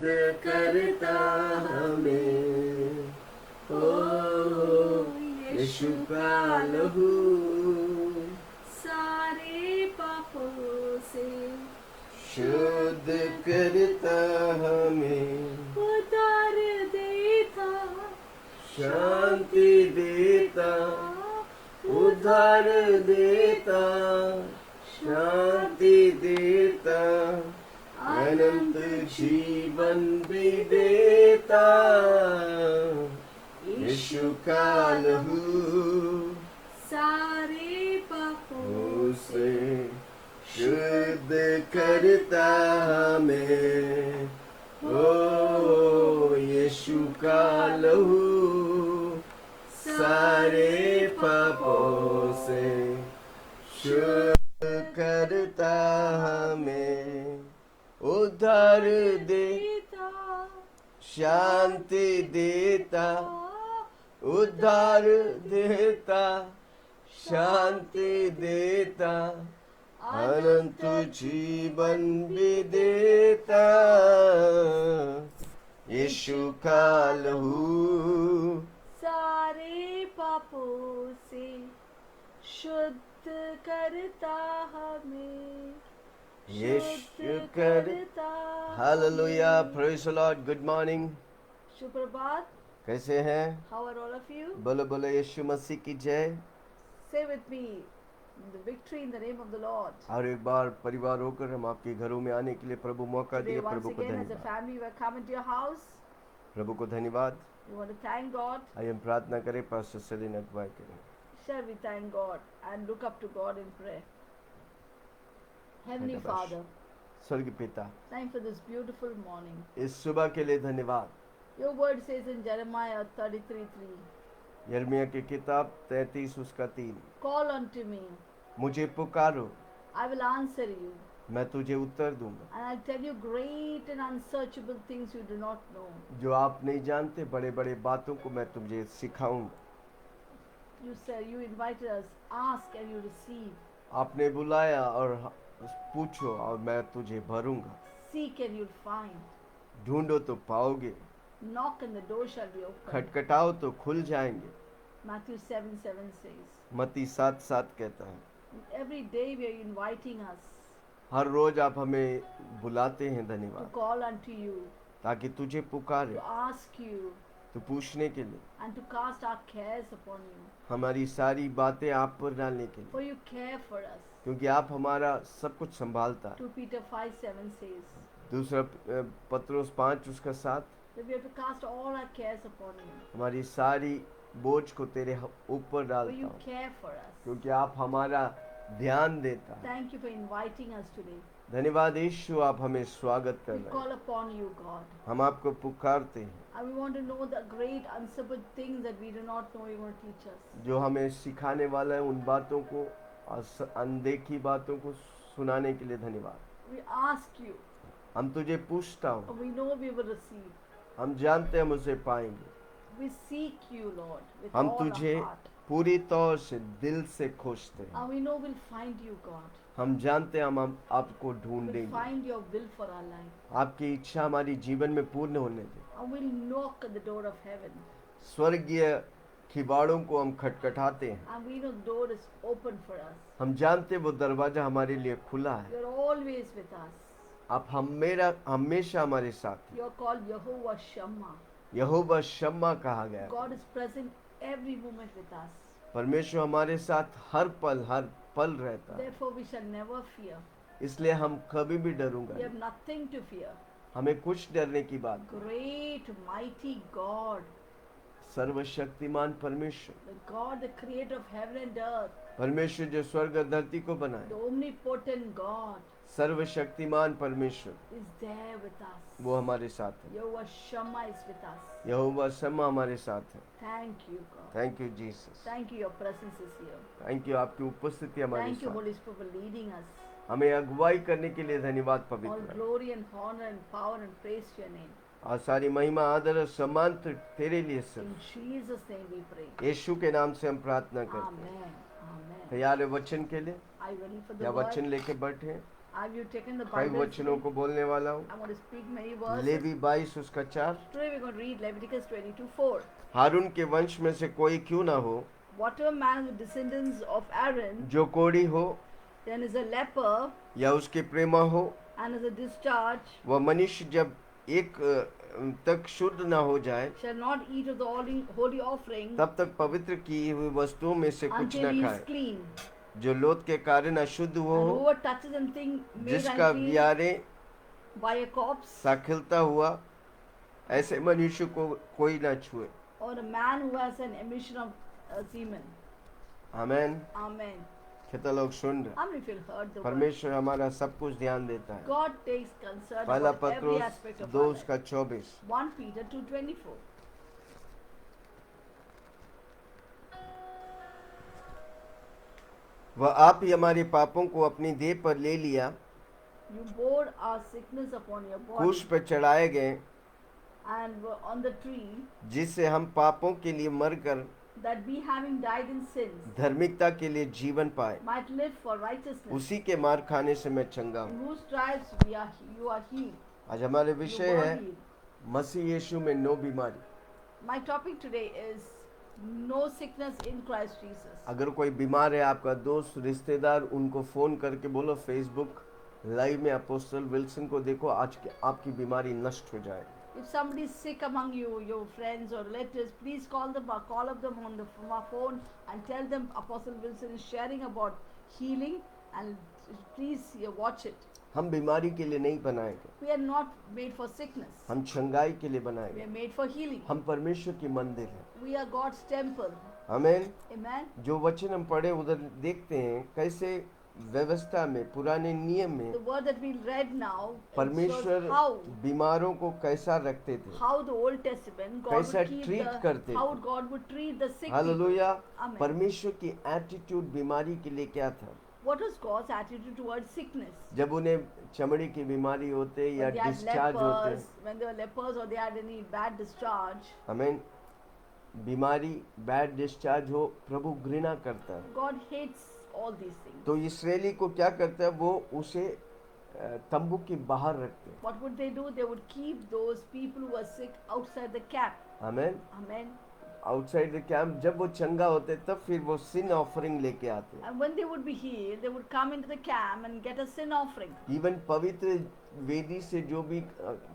करता हमें, ओ यीशु का लहू सारे पापों से शुद्ध करता हमें, उतार देता, शांति देता, उद्धार देता, शांति देता, अनंत जीवन भी देता। यीशु का लहू सारे पापों उसे शुद्ध करता हमें, ओ यीशु का लहू सारे पापों से शुद्ध करता हमें, उद्धार देता, शांति देता, उद्धार देता, शांति देता, अनंत जीवन भी देता। यीशु का लहू सारे पापों से शुद्ध करता हमें, यीशु करता। Hallelujah, praise the Lord. Good morning. सुप्रभात। कैसे हैं? How are all of you? बोलो बोलो यीशु मसीह की जय। Say with me, the victory in the name of the Lord. और एक बार परिवार होकर हम आपके घरों में आने के लिए प्रभु मौका Today दिए, once प्रभु को again as a धन्यवाद। family we are coming to your house. प्रभु को धन्यवाद। We want to thank God. आइए हम प्रार्थना करें, पास्टर सेलिन अगुवाई करें। Shall we thank God and look up to God in prayer? Heavenly Father, स्वर्गीय पिता, thank you for this beautiful morning. इस सुबह के लिए धन्यवाद। Your word says in Jeremiah 33:3, यिर्मयाह की किताब 33 उसका 3, call unto me, मुझे पुकारो, I will answer you, मैं तुझे उत्तर दूंगा, and I'll tell you great and unsearchable things you do not know. जो आप नहीं जानते बड़े बड़े बातों को मैं तुझे सिखाऊंगा। You said, you invited us, ask and you receive, आपने बुलाया और पूछो और मैं तुझे भरूंगा, seek and you'll find, ढूंढो तो पाओगे, knock and the door shall be opened. खटखटाओ तो खुल जाएंगे। Matthew 7:7 says, मत्ती 7:7 कहता है। every day we are inviting us हर रोज आप हमें बुलाते हैं, to धन्यवाद, call unto you, ताकि तुझे पुकारे, to ask you, तो पूछने के लिए, and to cast our cares upon you. हमारी सारी बातें आप पर डालने के लिए, For you care for us. क्योंकि आप हमारा सब कुछ संभालता है। 2 Peter 5:7 says दूसरा पत्रोस 5 उसका 7, that we have to cast all our cares upon you. हमारी सारी बोझ को तेरे ऊपर For डालता you हूँ, care for us. क्योंकि आप हमारा ध्यान देता है। Thank you for inviting us today. धन्यवाद यीशु, आप हमें स्वागत कर We रहे हैं, call upon you, God. हम आपको पुकारते हैं। And we want to know the great unsupported things that we do not know you want to teach us. जो हमें सिखाने वाला है उन बातों को, अनदेखी बातों को सुनाने के लिए धन्यवाद। We ask you, हम तुझे पूछता हूँ, and we know we will receive. हम जानते हम उसे पाएंगे। We seek you, Lord, with हम all तुझे our heart. पूरी तौर से दिल से खोजते हैं। And we know we'll find you, God. हम जानते हैं हम आपको We'll ढूंढेंगे। find your will for our life. आपकी इच्छा हमारी जीवन में पूर्ण होने दे। And we'll knock at the door of heaven. स्वर्गीय किवाड़ों को हम खटखटाते हैं। And we know the door is open for us. हम जानते हैं वो दरवाजा हमारे लिए खुला है। You're always with us. आप हमेशा हमारे साथ हैं। You're called Jehovah Shammah. यहोवा शम्मा कहा गया है। God is present every moment with us. परमेश्वर हमारे साथ हर पल रहता है, Therefore we shall never fear. इसलिए हम कभी भी डरूंगा We have नहीं। nothing to fear. हमें कुछ डरने की बात नहीं। Great, mighty God, सर्वशक्तिमान परमेश्वर, the God, the creator of heaven and earth, परमेश्वर जो स्वर्ग और धरती को बनाए, the omnipotent God सर्वशक्तिमान परमेश्वर, is there with us. वो हमारे साथ है। Jehovah Shammah is with us. यहोवा शम्मा हमारे साथ है। Thank you, God. Thank you Jesus, Thank you, your presence is here. Thank you आपकी उपस्थिति हमारे Thank you, साथ। Holy Spirit, for leading us. हमें अगुवाई करने के लिए धन्यवाद All पवित्र। glory and honor and power and praise to your name. और सारी महिमा आदर और सम्मान तो तेरे लिए In सिर्फ Jesus' name we pray. यीशु के नाम से हम प्रार्थना करते हैं। Amen. Amen. तैयार है वचन के लिए Are you ready for या the word? वचन लेके बैठे हैं? Have you taken the कई Bible? वचनों को बोलने वाला हूँ। I'm going to speak many verses. Levi 22 उसका 4। Today we're going to read Leviticus 22:4. हारून के वंश में से कोई क्यों ना हो Whatever man with descendants of Aaron, जो कोढ़ी हो then is a leper या उसके प्रेमा हो, and is a discharge, वह मनुष्य जब एक तक शुद्ध ना हो जाए shall not eat of the holy offering तब तक पवित्र की हुई वस्तुओं में से कुछ until न he is खाए। clean. जो लोथ के कारण अशुद्ध वो And हो, whoever touches anything made जिसका unclean Barre by a corpse, सा खिलता हुआ, ऐसे मनुष्य को कोई ना छुए। or a man who has an emission of semen. Amen. Amen. कितना लोग सुन रहे? How many of you heard the word? परमेश्वर हमारा सब कुछ ध्यान देता है। God takes concern पहला about every पत्रोस aspect of 2 our life. उसका 24। 1 Peter 2:24. वह आप ही हमारे पापों को अपनी देह पर ले लिया, You bore our sickness upon your क्रूस body पर चढ़ाए गए, and were on the tree, जिससे हम पापों के लिए मरकर that we having died in sins धार्मिकता के लिए जीवन पाए। might live for righteousness. उसी के मार खाने से मैं चंगा In हूँ। whose stripes you are healed. आज हमारे You विषय were है healed. मसीह यीशु में नो बीमारी। My topic today is no sickness in Christ Jesus. अगर कोई बीमार है, आपका दोस्त रिश्तेदार, उनको फोन करके बोलो फेसबुक लाइव में अपोस्टल विल्सन को देखो, आज आपकी बीमारी नष्ट हो जाए। If somebody is sick among you, your friends or relatives, please call them or call up them on the phone and tell them Apostle Wilson is sharing about healing and please watch it. हम बीमारी के लिए नहीं बनाए गए, We are not made for sickness. हम छंगाई के लिए बनाए We गए। are made for healing. हम परमेश्वर की मंदिर है। We are God's temple. आमीन। Amen. जो वचन हम पढ़े उधर देखते हैं कैसे व्यवस्था में, पुराने नियम में The word that we read now it shows परमेश्वर how बीमारों को कैसा रखते थे, the Old Testament God कैसा would keep treat करते how थे। God would treat the sick people. Hallelujah. Amen. परमेश्वर की एटीट्यूड बीमारी के लिए क्या था? What was God's attitude towards sickness? जब उन्हें चमड़ी की बीमारी होते या When they had डिस्चार्ज होते, lepers, when they were lepers or they had any bad discharge, आमीन, बीमारी बैड डिस्चार्ज हो, प्रभु घृणा करता है। God hates all these things. तो इसराइली को क्या करता है, वो उसे तंबू के बाहर रखते हैं। What would they do? They would keep those people who were sick outside the camp. आमीन। Amen. आउटसाइड द कैंप, जब वो चंगा होते तब फिर वो सिन ऑफरिंग लेके आते हैं। And when they would be healed, they would come into the camp and get a sin offering. Even पवित्र वेदी से जो भी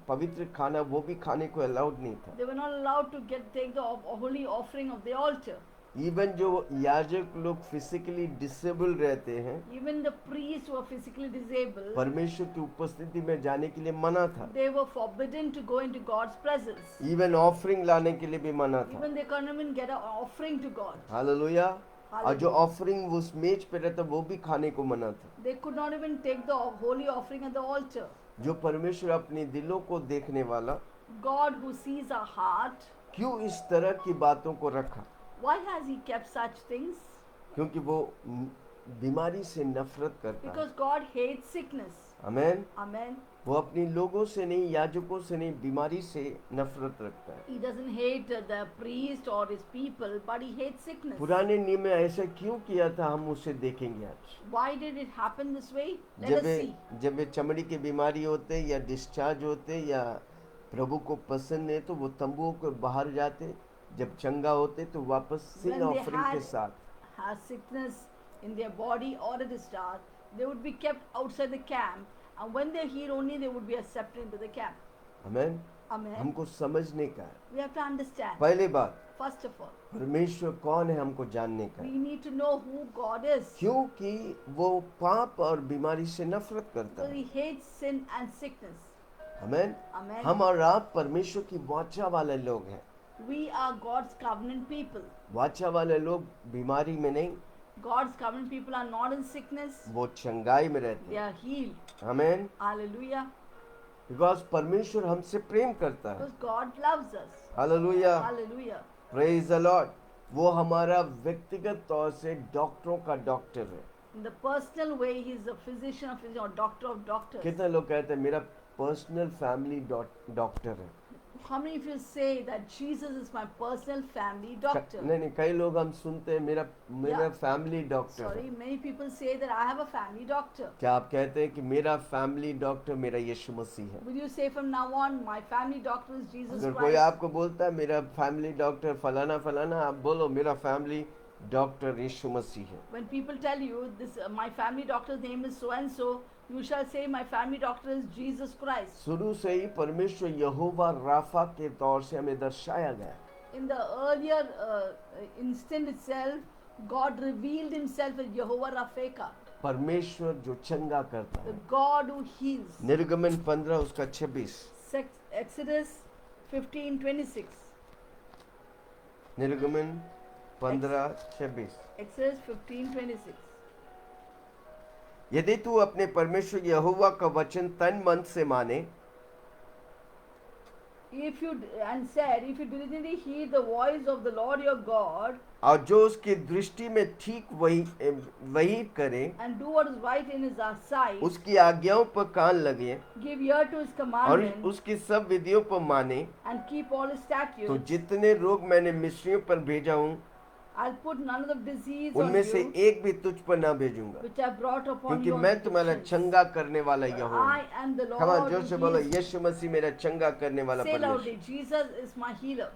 पवित्र खाना, वो भी खाने को अलाउड नहीं था। They were not allowed to take the holy offering of the altar. Even जो याजक लोग फिजिकली डिसेबल रहते हैं, Even the priests who were physically disabled, परमेश्वर की उपस्थिति में जाने के लिए मना था। they were forbidden to go into God's presence. Even offering लाने के लिए भी मना था। Even they couldn't even get an offering to God. Hallelujah. और जो Hallelujah. ऑफरिंग उस मेज पे रहता, वो भी खाने को मना था। They could not even take the holy offering at the altar. जो परमेश्वर अपने दिलों को देखने वाला, God who sees our heart, क्यों इस तरह की बातों को रखा? why has He kept such things? क्योंकि वो बीमारी से नफरत करता है। Because God hates sickness. आमीन। Amen. वो अपने लोगों से नहीं, याजकों से नहीं, बीमारी से नफरत रखता है। He doesn't hate the priest or his people, but He hates sickness. पुराने नियम में ऐसा क्यों किया था, हम उसे देखेंगे आज। Why did it happen this way? Let us see. जब ये चमड़ी की बीमारी होते या डिस्चार्ज होते या प्रभु को पसंद है, तो वो तंबुओं के बाहर जाते, जब चंगा होते तो वापस सिन When they ऑफरिंग के साथ। had sickness in their body or a discharge, they would be kept outside the camp, and when they're healed only they would be accepted into the camp. आमीन। Amen. हमको समझने का है। We have to understand. पहली बात, First of all, परमेश्वर कौन है हमको जानने का we है। need to know who God is. क्योंकि वो पाप और बीमारी से नफरत करता Because है। He hates sin and sickness. आमीन। Amen. हम और आप परमेश्वर की वाचा वाले लोग हैं। We are God's covenant people. वाचा वाले लोग बीमारी में नहीं, God's covenant people are not in sickness. वो चंगाई में रहते They हैं। are healed. आमीन। Hallelujah. बिकॉज परमेश्वर हमसे प्रेम करता है। Because God loves us. Hallelujah. Hallelujah. Praise the Lord. वो हमारा व्यक्तिगत तौर से डॉक्टरों का डॉक्टर है। In the personal way, He is a physician of physicians or doctor of doctors. कितने लोग कहते हैं मेरा पर्सनल फैमिली डॉक्टर है। How many of you say that Jesus is my personal family doctor? नहीं, कई लोग हम सुनते हैं मेरा Yeah. फैमिली डॉक्टर Sorry, है। many people say that I have a family doctor. क्या आप कहते हैं कि मेरा फैमिली डॉक्टर मेरा यीशु मसीह है? Will you say from now on, my family doctor is Jesus अगर कोई Christ? आपको बोलता है मेरा फैमिली डॉक्टर फलाना फलाना, आप बोलो मेरा फैमिली डॉक्टर यीशु मसीह है। When people tell you this, my family doctor's name is so and so, you shall say my family doctor is Jesus Christ. शुरू से ही परमेश्वर यहोवा राफा के तौर से हमें दर्शाया गया। In the earlier instant itself, God revealed Himself as Jehovah Rafeka, परमेश्वर जो चंगा करता the है। God who heals. निर्गमन 15 उसका 26। Exodus 15:26. निर्गमन 15:26। Exodus 15:26. यदि तू अपने परमेश्वर यहोवा का वचन तन मन से माने If you diligently heed the voice of the Lord your God और जो उसकी दृष्टि में ठीक वही करे, and do what is right in His sight, उसकी आज्ञाओं पर कान लगे give ear to His और commandments उसकी सब विधियों पर माने, and keep all His तो statutes, जितने रोग मैंने मिस्रियों पर भेजा हूँ I'll put none of the disease on उनमें से you एक भी तुझ पर ना भेजूंगा, which I brought upon क्योंकि you on मैं तुम्हारा afflictions. चंगा करने वाला यहोवा I हूँ। am the Come on, Lord जोर who से बोलो, heals. यीशु मसीह मेरा चंगा करने वाला Say परमेश्वर। loudly, Jesus is my healer.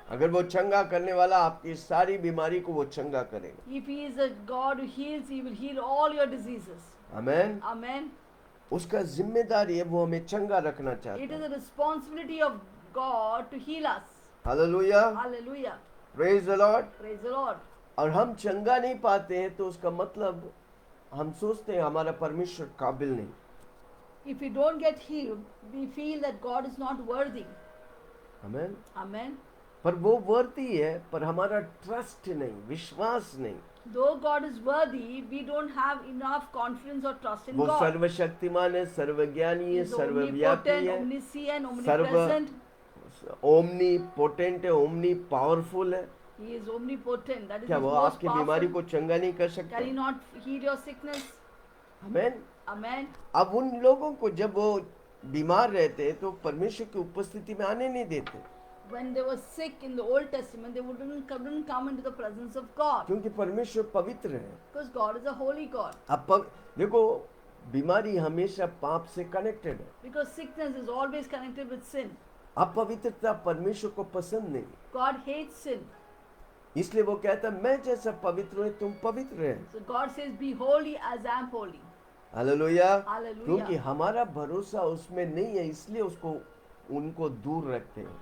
अगर वो चंगा करने वाला, आपकी सारी बीमारी को वो चंगा करेगा। If He is a God who heals, He will heal all your diseases. Amen. Amen. उसका जिम्मेदारी है, वो हमें चंगा रखना It चाहता is है। the responsibility of God to heal us. Hallelujah, Hallelujah. Praise the Lord. Praise the Lord. और हम चंगा नहीं पाते हैं तो उसका मतलब हम सोचते हैं हमारा परमेश्वर काबिल नहीं। If we don't get healed, we feel that God is not worthy. Amen. Amen. पर वो वर्दी है, पर हमारा ट्रस्ट नहीं, विश्वास नहीं। Though God is worthy, we don't have enough confidence or trust in वो God. सर्वशक्तिमान है, सर्वज्ञानी He है, is सर्वव्यापी omnipotent, है, omniscient, सर्व omnipresent. ओमनी पोटेंट है, ओमनी पावरफुल है। He is omnipotent. That is क्या His वो most आपकी बीमारी powerful. को चंगा नहीं कर Can सकता? He not heal your sickness? Amen. Amen. अब उन लोगों को जब वो बीमार रहते हैं तो परमेश्वर की उपस्थिति में आने नहीं देते, When they were sick in the Old Testament, they couldn't come into the presence of God क्योंकि परमेश्वर पवित्र है। because God is a holy God. अब देखो, बीमारी हमेशा पाप से कनेक्टेड है। Because sickness is always connected with sin. अपवित्रता परमेश्वर को पसंद नहीं, God hates sin. इसलिए वो कहता है मैं जैसा पवित्र हूँ तुम पवित्र है। So God says, "Be holy as I am holy." Hallelujah. Hallelujah. क्योंकि हमारा भरोसा उसमें नहीं है, इसलिए उसको उनको दूर रखते हैं।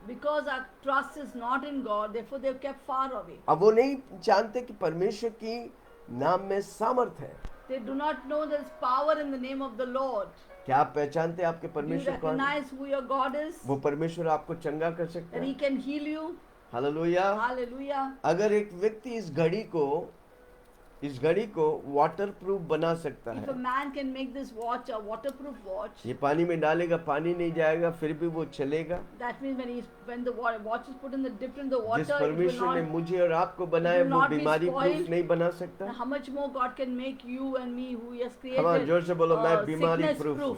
Because our trust is not in God, therefore they are kept far away. अब वो नहीं जानते कि परमेश्वर की नाम में सामर्थ है। They do not know there is power in the name of the Lord. क्या आप पहचानते हैं आपके Do you परमेश्वर कौन है? recognize who your God is? वो परमेश्वर आपको चंगा कर सकता That है। He can heal you? Hallelujah. Hallelujah. अगर एक व्यक्ति इस घड़ी को वाटर प्रूफ बना सकता If a है, man can make this watch a waterproof watch, ये पानी में डालेगा, पानी नहीं जाएगा, फिर भी वो चलेगा। that means when the watch is put in the dipped in the water, जिस it will परमेश्वर ने not. मुझे और आपको बनाया will वो not be बीमारी spoiled. प्रूफ नहीं बना सकता। How much more God can make you and me, who He has Come on, created, जोर से बोलो, मैं a बीमारी sickness proof proof हूँ।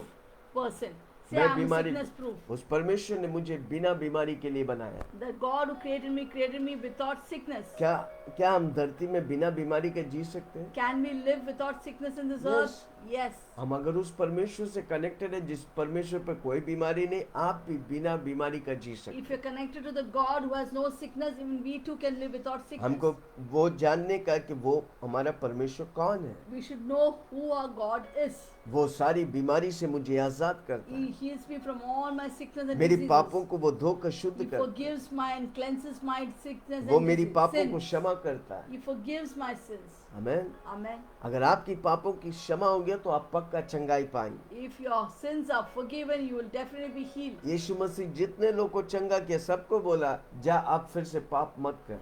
person. Say, मैं I'm a बीमारी, sickness proof. उस परमेश्वर ने मुझे बिना बीमारी के लिए बनाया। The God who created me without sickness. क्या हम धरती में बिना बीमारी के जी सकते हैं? Can we live without sickness in this Yes. earth? Yes. हम अगर उस परमेश्वर से कनेक्टेड है जिस परमेश्वर पर कोई बीमारी नहीं, आप भी बिना बीमारी का जी सकते If you're connected to the God who has no sickness, even we too can live without हैं। sickness. हमको वो जानने का कि वो हमारा परमेश्वर कौन है। We should know who our God is. वो सारी बीमारी से मुझे आजाद करता He है, heals me from all my sickness and मेरी diseases. पापों को वो धोकर शुद्ध He करता है, forgives my and cleanses my sickness वो and मेरी पापों sin. को क्षमा करता है। He forgives my sins. Amen. Amen. अगर आपकी पापों की क्षमा हो गया तो आप पक्का चंगाई पाएंगे। If your sins are forgiven, you will definitely be healed. यीशु मसीह जितने लोग को चंगा किया सबको बोला जा आप फिर से पाप मत कर।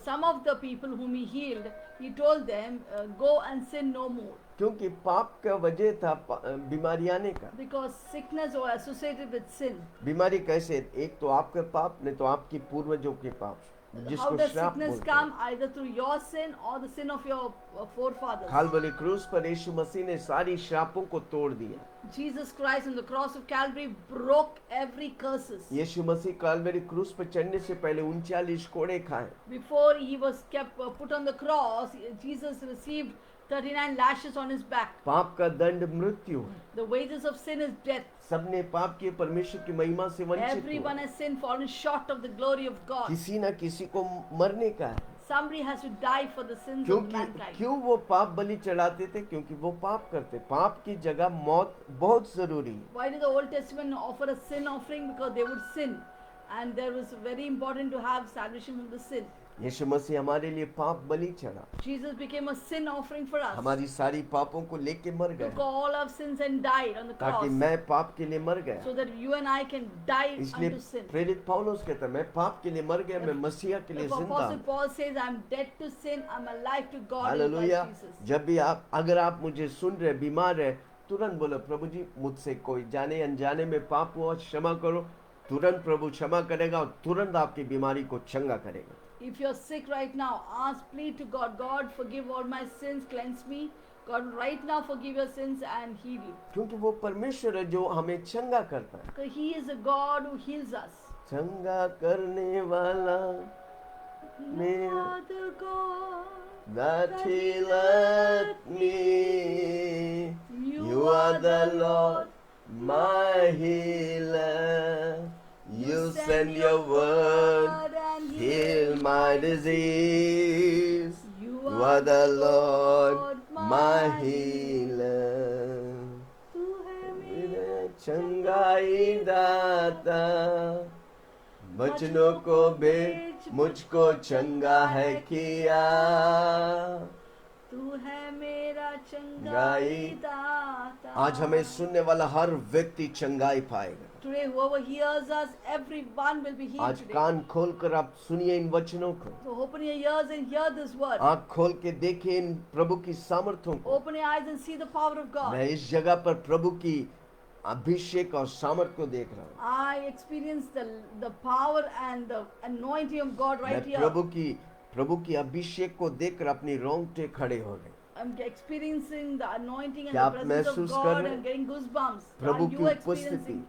Some of the people whom He healed, He told them, go and sin no more. क्योंकि पाप का वजह था बीमारी आने का। Because sickness was associated with sin. बीमारी कैसे? एक तो आपके पाप, नहीं तो आपकी पूर्वजों के पाप। How जिसको does श्राप sickness बोलते come? हैं। Either through your sin or the sin of your forefathers. काल्वरी क्रूस पर यीशु मसीह ने सारी श्रापों को तोड़ दिया। Jesus Christ on the cross of Calvary broke every curses. यीशु मसीह काल्वरी क्रूस पर चढ़ने से पहले 39 कोड़े खाए। Before he was kept put on the cross, Jesus received 39 lashes on his back. पाप का दंड मृत्यु है। The wages of sin is death. सबने पाप किए, परमेश्वर की महिमा से वंचित Everyone हुए। has sinned, fallen short of the glory of God. किसी ना किसी को मरने का है। Somebody has to die for the sins of क्योंकि mankind. क्यों वो पाप बलि चढ़ाते थे? क्योंकि वो पाप करते। पाप की जगह मौत बहुत जरूरी है। Why did the Old Testament offer a sin offering? Because they would sin, and there was very important to have salvation from the sin. यीशु मसीह हमारे लिए पाप बलि चढ़ा, Jesus became a sin offering for us. हमारी सारी पापों को लेके मर Took गए, all our sins and died on the ताकि cross, मैं पाप के लिए मर गया। so that you and I can die इसलिए unto sin. प्रेरित पौलुस कहता है, मैं पाप के लिए मर गया, मैं मसीहा के लिए If जिंदा Apostle हूँ। Paul says, "I'm dead to sin, I'm alive to God in hallelujah. Christ Jesus." जब भी अगर आप मुझे सुन रहे, बीमार है, तुरंत बोलो, प्रभु जी मुझसे कोई जाने अनजाने में पाप हुआ, क्षमा करो। तुरंत प्रभु क्षमा करेगा और तुरंत आपकी बीमारी को चंगा करेगा। If you're sick right now, ask, plead to God. God, forgive all my sins, cleanse me. God, right now forgive your sins and heal you. क्योंकि वो परमेश्वर है जो हमें चंगा करता है। Because He is a God who heals us. चंगा करने वाला You मेरा are the God. that healeth me. You are the Lord, my healer. You send your word, and heal my disease. You You are the Lord, my healer. तू है मेरा चंगाई दाता, बचनों को भेज, मुझको चंगा है किया। तू है मेरा चंगाई चंगाई। दाता. आज हमें सुनने वाला हर व्यक्ति चंगाई पाएगा। Today, whoever hears us, everyone will be healed आज today. कान खोल कर आप सुनिए इन वचनों को, So open your ears and hear this word. आँख खोल के देखिए इन प्रभु की सामर्थ्यों को। Open your eyes and see the power of God. मैं इस जगह पर प्रभु की अभिषेक और सामर्थ को देख रहा हूँ। I experience the power and the anointing of God right मैं here. प्रभु की अभिषेक को देखकर अपनी रोंगटे खड़े हो गए। I'm experiencing the anointing and क्या the आप presence of महसूस कर God रहे हैं? and getting goosebumps. Prabhu Are की you उपस्थिति, experiencing?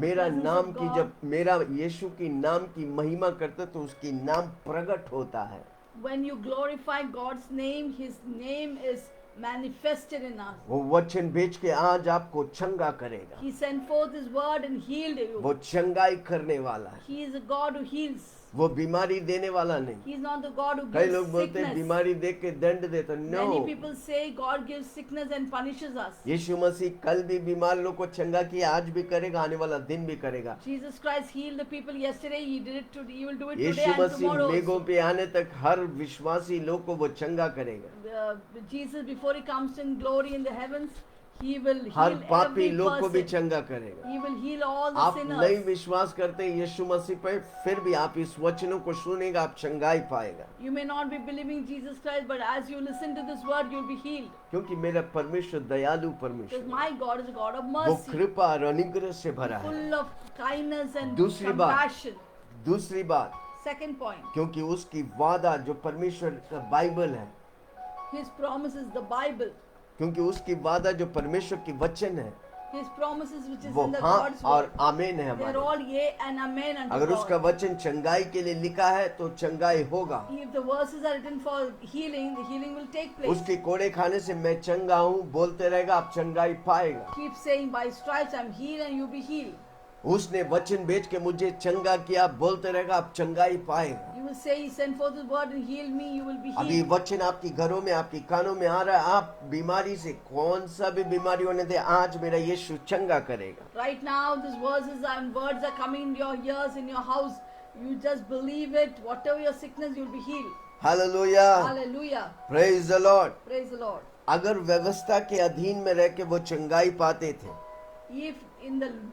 मेरा presence नाम of की God? जब मेरा यीशु की नाम की महिमा करते तो उसकी नाम प्रकट होता है। When you glorify God's name, His name is manifested in us. वो वचन भेज के आज आपको चंगा करेगा। He sent forth His word and healed you. वो चंगाई करने वाला है, He is a God who heals. वो बीमारी देने वाला नहीं। He is not the God who कई gives लोग बोलते हैं sickness. बीमारी देख के दंड देता, no. Many people say God gives sickness and punishes us. Yeshu Masih कल भी बीमार लोग को चंगा किया, आज भी करेगा, आने वाला दिन भी करेगा। Jesus Christ healed the people yesterday. He did it today. He will do it today Yeshu and Masih tomorrow. मेघों also. पे आने तक हर विश्वासी लोग को वो चंगा करेगा। Jesus, before He comes in glory in the heavens, He will her heal पापी every लोग को भी person. चंगा करेगा। He will heal all the आप नहीं sinners. विश्वास करते यीशु मसीह पे, फिर भी आप इस वचनों को सुनेगा, आप चंगाई पाएगा। You may not be believing Jesus Christ, but as you listen to this word, you'll be healed. क्योंकि मेरा परमेश्वर दयालु Because परमेश्वर, my God is a God of वो mercy, कृपा और अनुग्रह से भरा है। full of kindness and दूसरी बात, compassion. दूसरी बात, Second point, क्योंकि उसकी वादा जो परमेश्वर का बाइबल है, His promises, the Bible, क्योंकि उसकी वादा जो परमेश्वर की वचन है, His promises which is वो in the हाँ God's और word, आमीन है they're हमारे। all yea and amen unto अगर उसका God. वचन चंगाई के लिए लिखा है तो चंगाई होगा। If the verses are written for healing, the healing will take place. उसके कोड़े खाने से मैं चंगा हूँ बोलते रहेगा, आप चंगाई पाएगा। Keep saying, by stripes I'm healed and you be healed. उसने वचन भेज के मुझे चंगा किया बोलते रहेगा, आप चंगाई पाएगा। You will say, He sent forth His word and healed me, you will be अभी healed. वचन आपकी घरों में, आपकी कानों में आ रहा है, आप बीमारी से कौन सा भी बीमारी होने दे, आज मेरा यीशु चंगा करेगा। Right now, these verses and words are coming in your ears, in your house. You just believe it. Whatever your sickness, you'll be healed. Hallelujah, Hallelujah. Praise the Lord. Praise the Lord. अगर व्यवस्था के अधीन में रह के वो चंगाई पाते थे, If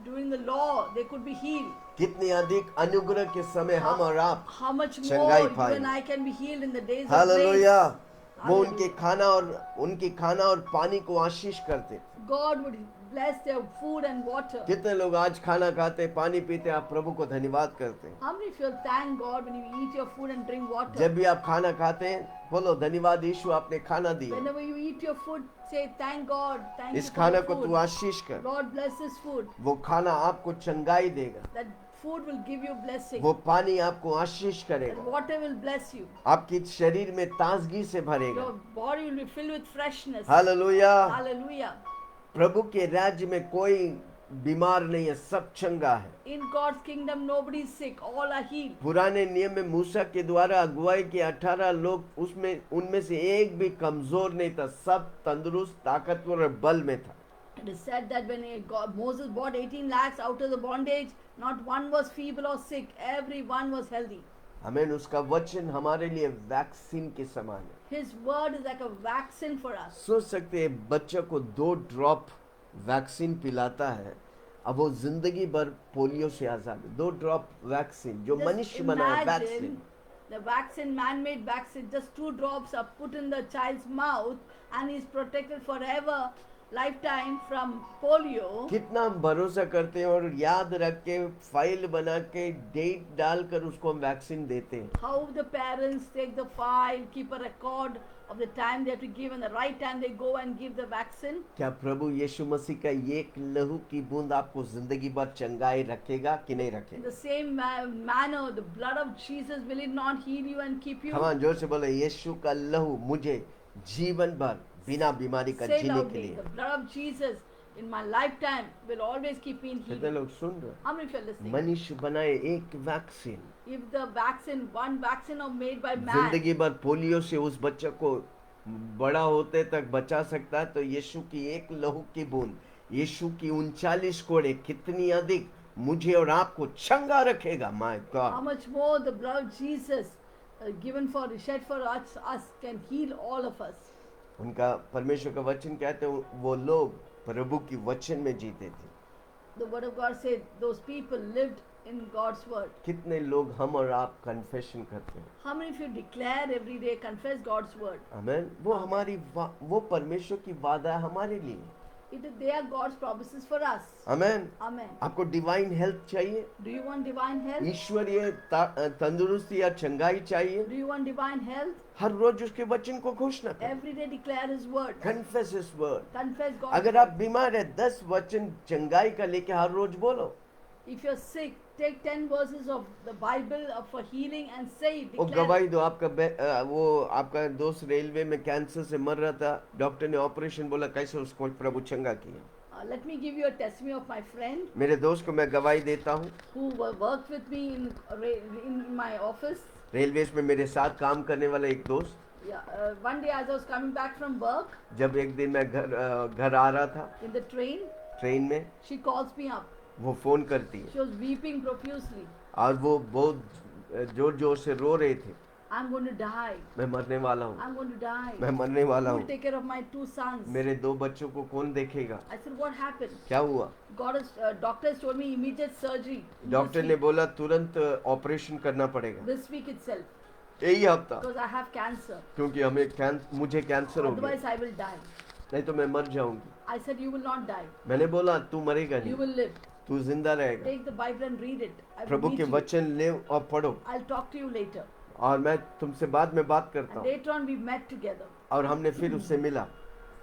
during the law they could be healed, कितनी अधिक अनुग्रह के समय हम और आप how much more चंगाई you पाएंगे। and I can be healed in the days of hallelujah. grace. वो उनके खाना और पानी को आशीष करते थे। God would bless their food and water. कितने लोग आज खाना खाते, पानी पीते, आप प्रभु को धन्यवाद करते हैं? How many of you thank God when you eat your food and drink water? जब भी आप खाना खाते हैं, बोलो धन्यवाद यीशु, आपने खाना दिया, Whenever you eat your food, say thank God, thank you इस for खाना the को तू food. आशीष कर। Lord bless this food. वो खाना आपको चंगाई देगा, That food will give you blessing. वो पानी आपको आशीष That करेगा, water will bless you. आपके शरीर में ताजगी से भरेगा। Your body will be filled with freshness. Hallelujah. Hallelujah. प्रभु के राज्य में कोई बीमार नहीं है, सब चंगा है। In God's kingdom, nobody is sick. All are healed. पुराने नियम में मूसा के द्वारा अगुवाई के 18 लोग, उसमें उनमें से एक भी कमजोर नहीं था, सब तंदुरुस्त, ताकतवर और बल में था। It is said that when Moses brought 18 lakhs out of the bondage, not one was feeble or sick. Everyone was healthy. हमें उसका वचन हमारे लिए वैक्सीन के समान है। His word is like a vaccine for us. सोच सकते हैं बच्चे को 2 ड्रॉप वैक्सीन पिलाता है, अब वो जिंदगी भर पोलियो से आजाद है। 2 ड्रॉप वैक्सीन जो Just मनुष्य बनाया imagine vaccine, the vaccine, man-made vaccine, just 2 drops are put in the child's mouth and he's protected forever, lifetime from polio. कितना हम भरोसा करते हैं और याद रख के फाइल बना के डेट डालकर उसको हम वैक्सीन देते हैं। How the parents take the file, keep a record of the time they have to give and the right time they go and give the vaccine. क्या प्रभु यीशु मसीह का एक लहू की बूंद आपको जिंदगी भर चंगाई रखेगा कि नहीं In रखेगा? the same manner, the blood of Jesus will it not heal you and keep you? हम जोर से बोले, यीशु का लहू मुझे जीवन भर बिना बीमारी का Say जीने के loudly, लिए। the blood of Jesus in my lifetime will always keep me in कितने healing. लोग सुन रहे? How many of you are listening? मनुष्य बनाए एक vaccine, If the vaccine, one vaccine are made by man, जिंदगी भर पोलियो से उस बच्चे को बड़ा होते तक बचा सकता है, तो यीशु की एक लहू की बूंद, यीशु की 39 कोड़े कितनी अधिक मुझे और आपको चंगा रखेगा। My how God, much more the blood of Jesus given for shed for us can heal all of us. उनका परमेश्वर का वचन कहते हैं, वो लोग प्रभु की वचन में जीते थे। The word of God said those people lived in God's word. कितने लोग हम और आप कन्फेशन करते हैं? How many of you declare every day, confess God's word? आमेन। वो हमारी वो परमेश्वर की वादा है हमारे लिए। They are God's promises for us. Amen. Amen. आपको डिवाइन हेल्थ चाहिए, Do you want divine health? ईश्वरीय तंदुरुस्ती या चंगाई चाहिए, Do you want divine health? हर रोज उसके वचन को घोषणा करें। Every day declare His word. Confess his word. Confess God's अगर word. आप बीमार है, 10 वचन चंगाई का लेके हर रोज बोलो। If you're sick, take 10 verses of the Bible for healing and say it. वो Declare गवाही it. दो। वो आपका दोस्त रेलवे में कैंसर से मर रहा था, डॉक्टर ने ऑपरेशन बोला, कैसे उसको प्रभु चंगा किया। Let me give you a testimony of my friend मेरे दोस्त को मैं गवाही देता हूँ, who worked with me in my office. Railway में मेरे साथ काम करने वाला एक दोस्त। Yeah, one day as I was coming back from work जब एक दिन मैं घर आ रहा था in the train, ट्रेन में, she calls me up. वो फोन करती है She was weeping profusely. और वो बहुत जोर जोर से रो रहे थे, I'm going to die. मैं मरने वाला हूँ, I'm going to die. मैं मरने वाला Who will हूँ, take care of my 2 sons? मेरे 2 बच्चों को कौन देखेगा? I said, what happened? क्या हुआ? Doctor has told me immediate surgery. Doctor ने बोला तुरंत ऑपरेशन करना पड़ेगा This week itself, यही हफ्ता, because I have cancer. क्योंकि मुझे कैंसर हो Otherwise, गया, I will die. नहीं तो मैं मर जाऊंगी। I said, you will not die. मैंने बोला तू मरेगा You नहीं, will live. तू जिंदा रहेगा। Take the Bible and read it. I will Prabhu meet के you. वचन ले और पढ़ो, I'll talk to you later. और मैं तुमसे बाद में बात करता And हूँ। later on, we met together. और हमने फिर उससे मिला।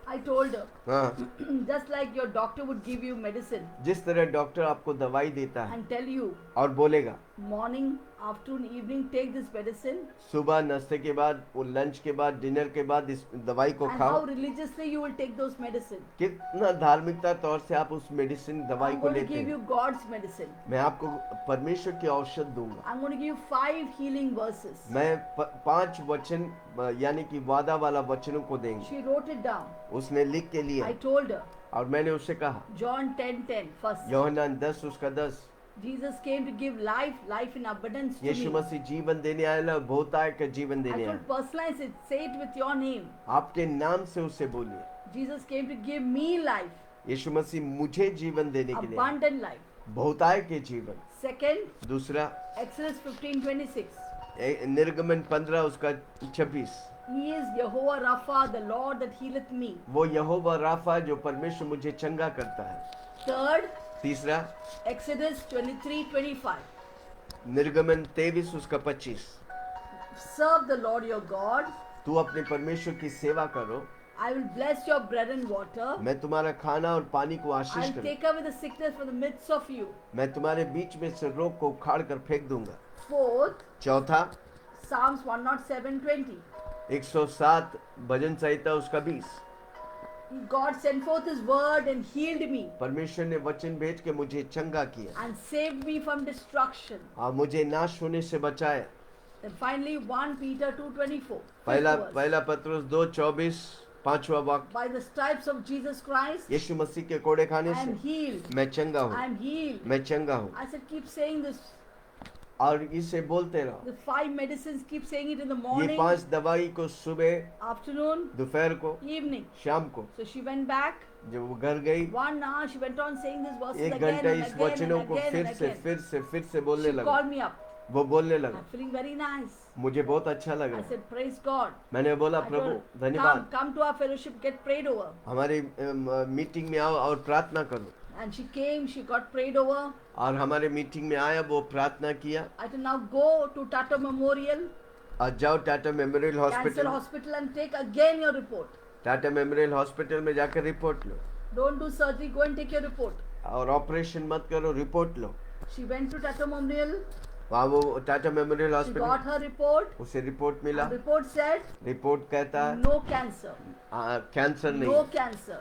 I told her, हाँ, just like your doctor would give you medicine जिस तरह डॉक्टर आपको दवाई देता है and tell you, और बोलेगा morning, afternoon, evening, take this medicine, सुबह नाश्ते के बाद, वो लंच के बाद, डिनर के बाद इस दवाई को and खाओ, how religiously you will take those medicine. कितना धार्मिकता तौर से आप उस मेडिसिन दवाई I'm को going to लेते give you हैं। God's medicine. मैं आपको परमेश्वर की औषध दूंगा। I'm going to give you 5 healing verses. मैं 5 वचन यानी कि वादा वाला वचनों को देंगे। She wrote it down. उसने लिख के लिया I told her, और मैंने उससे कहा, John 10:10 first. यूहन्ना 10 उसका 10, Jesus came to give life, life in abundance to Yeshu me. मसीह जीवन देने आया, बहुतायत का जीवन I देने told आया। personalize it, say it with your name. आपके नाम से उससे बोलिए, Jesus came to give me life, यीशु मसीह मुझे जीवन देने के लिए आया, abundant life. बहुतायत के जीवन। Second, दूसरा, Exodus 15:26. निर्गमन 15 उसका 26। He is Jehovah Rapha, the Lord that healeth me. वो यहोवा राफा जो परमेश्वर मुझे चंगा करता है। Third, तीसरा Exodus 23:25. निर्गमन 23 उसका 25। Serve the Lord your God. तू अपने परमेश्वर की सेवा करो, I will bless your bread and water. मैं तुम्हारा खाना और पानी को आशीष I'll करूँ, take away the sickness from the midst of you. मैं तुम्हारे बीच में से रोग को उखाड़ कर फेंक दूंगा। Fourth, चौथा Psalms 107:20. 107 भजन संहिता उसका 20। God sent forth His word and healed me परमेश्वर ने वचन भेज के मुझे चंगा किया and saved me from destruction. और मुझे नाश होने से बचाया। Then finally 1 Peter 2:24. पहला पत्रुस 2:24 5वां वाक्य, By the stripes of Jesus Christ, यीशु मसीह के कोड़े खाने I am से healed. मैं चंगा I हूँ, am healed. मैं चंगा हूँ। I said, keep saying this. और इसे बोलते रहो। The 5 medicines, keep saying it in the ये morning, 5 दवाई को सुबह, afternoon, दोपहर को, evening. शाम को। So she went back. जब वो घर गई 1 hour she went on saying these verses 1 again घंटा and इस again वचनों and को again and again. फिर से बोलने She लगा। called me up. वो बोलने लगा, I'm feeling very nice. मुझे बहुत अच्छा लग I रहा है। said, praise God. मैंने बोला I प्रभु told, धन्यवाद, come to our fellowship, get prayed over. हमारी मीटिंग में आओ और प्रार्थना करो। And she came, she got prayed over. और हमारे मीटिंग में आया, वो प्रार्थना किया। I said, now go to Tata Memorial और जाओ Tata memorial Cancer hospital, Hospital and take again your report. Tata memorial hospital में जाकर report low, Don't do surgery, go and take your report. और ऑपरेशन मत करो, report low. She went to Tata Memorial, वहाँ वो Tata memorial she hospital, got her report. उसे report मिला। And report said, report कहता है no cancer. कैंसर नहीं No है, cancer.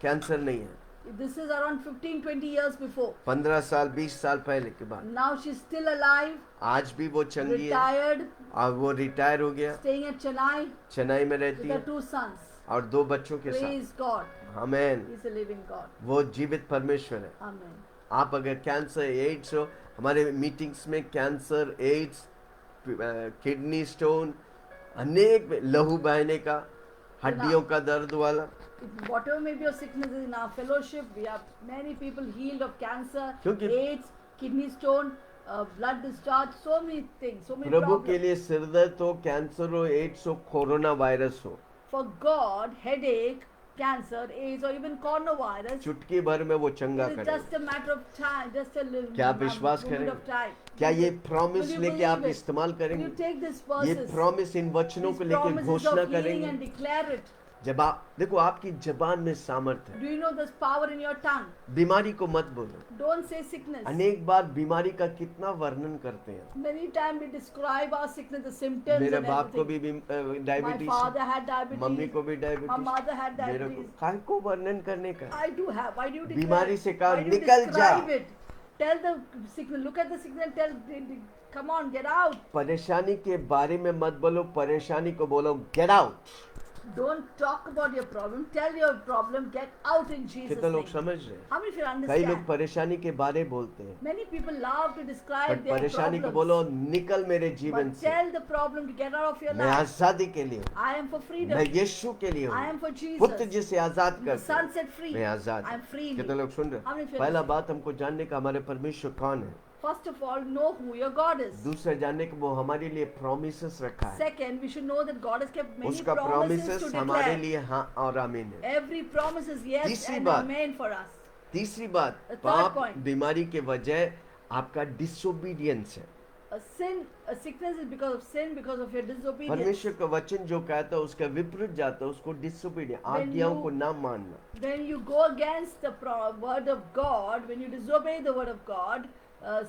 कैंसर नहीं है। This is around 15-20 years before. 15 साल 20 साल पहले के बाद Now she's still alive, आज भी वो चंगी है, retired, और वो रिटायर हो गया, staying at Chennai चेन्नई में with रहती her है 2 sons. और 2 बच्चों के साथ। Praise God. Amen. He's a living God. वो जीवित परमेश्वर है। Amen. आप अगर कैंसर एड्स हो, हमारे मीटिंग्स में कैंसर एड्स किडनी स्टोन अनेक लहू बहने का, हड्डियों का दर्द वाला, Whatever may be your sicknesses in our fellowship, we have many people healed of cancer, क्योंकि AIDS, kidney stone, blood discharge, so many things, so many प्रभु के problems. लिए सिरदर्द हो, कैंसर हो, एड्स हो, कोरोना वायरस हो, For God, headache, cancer, AIDS, or even coronavirus, चुटकी भर में वो चंगा it is करेगा। just a matter of time, just a little क्या आप विश्वास moment करेंगे? of time. क्या ये Will प्रॉमिस you लेके believe आप it? इस्तेमाल Will करेंगे? you take this ये verses, प्रॉमिस इन वचनों these को लेके promises घोषणा of healing करेंगे? and declare it? जब आप देखो, आपकी जबान में सामर्थ है। Do you know there's power in your tongue? बीमारी को मत बोलो। Don't say sickness. अनेक बार बीमारी का कितना वर्णन करते हैं। Many times we describe our sickness, the symptoms मेरे and बाप को everything. भी My diabetes, father had mummy diabetes. को भी My डायबिटीज, mother had मेरे को diabetes. काय को वर्णन करने का। I do have. Why do you declare? बीमारी से कहा, Why do you "निकल जा।" describe it? Tell the sickness. Look at the sickness and tell. Come on, get out. परेशानी के बारे में मत बोलो, परेशानी को बोलो get out. Don't talk about your problem. Tell your problem. Get out in Jesus' कितने लोग name. समझ रहे हैं? How many of you कई लोग understand? परेशानी के बारे बोलते हैं, Many people love to describe but their परेशानी को problems. बोलो निकल मेरे जीवन But से, tell the problem to get out of your मैं life. आजादी के लिए हूँ, I am for freedom. मैं यीशु के लिए I हूँ, am for पुत्र Jesus. जिसे आजाद The करते Son हैं, set free. मैं आजाद। I am free. कितने लोग सुन रहे How many हैं? feel पहला this? बात हमको जानने का हमारे परमेश्वर कौन है। First of all, know who your God is. दूसरा जानने का वो हमारे लिए प्रोमिसेस रखा है, Second, we should know that God has kept many उसका promises to प्रोमिसेस हमारे declare. लिए हाँ और आमीन है। Every promise is yes तीसरी and बात, amen for us. तीसरी बात, The third पाप point. बीमारी के वजह आपका डिसोबीडियंस है। A sickness is because of sin, because of your disobedience. परमेश्वर का वचन जो कहता है उसका विपरीत जाता है, उसको डिसोबीडियंस, When आज्ञाओं you- को ना मानना। When you go against the word of God, when you disobey the word of God,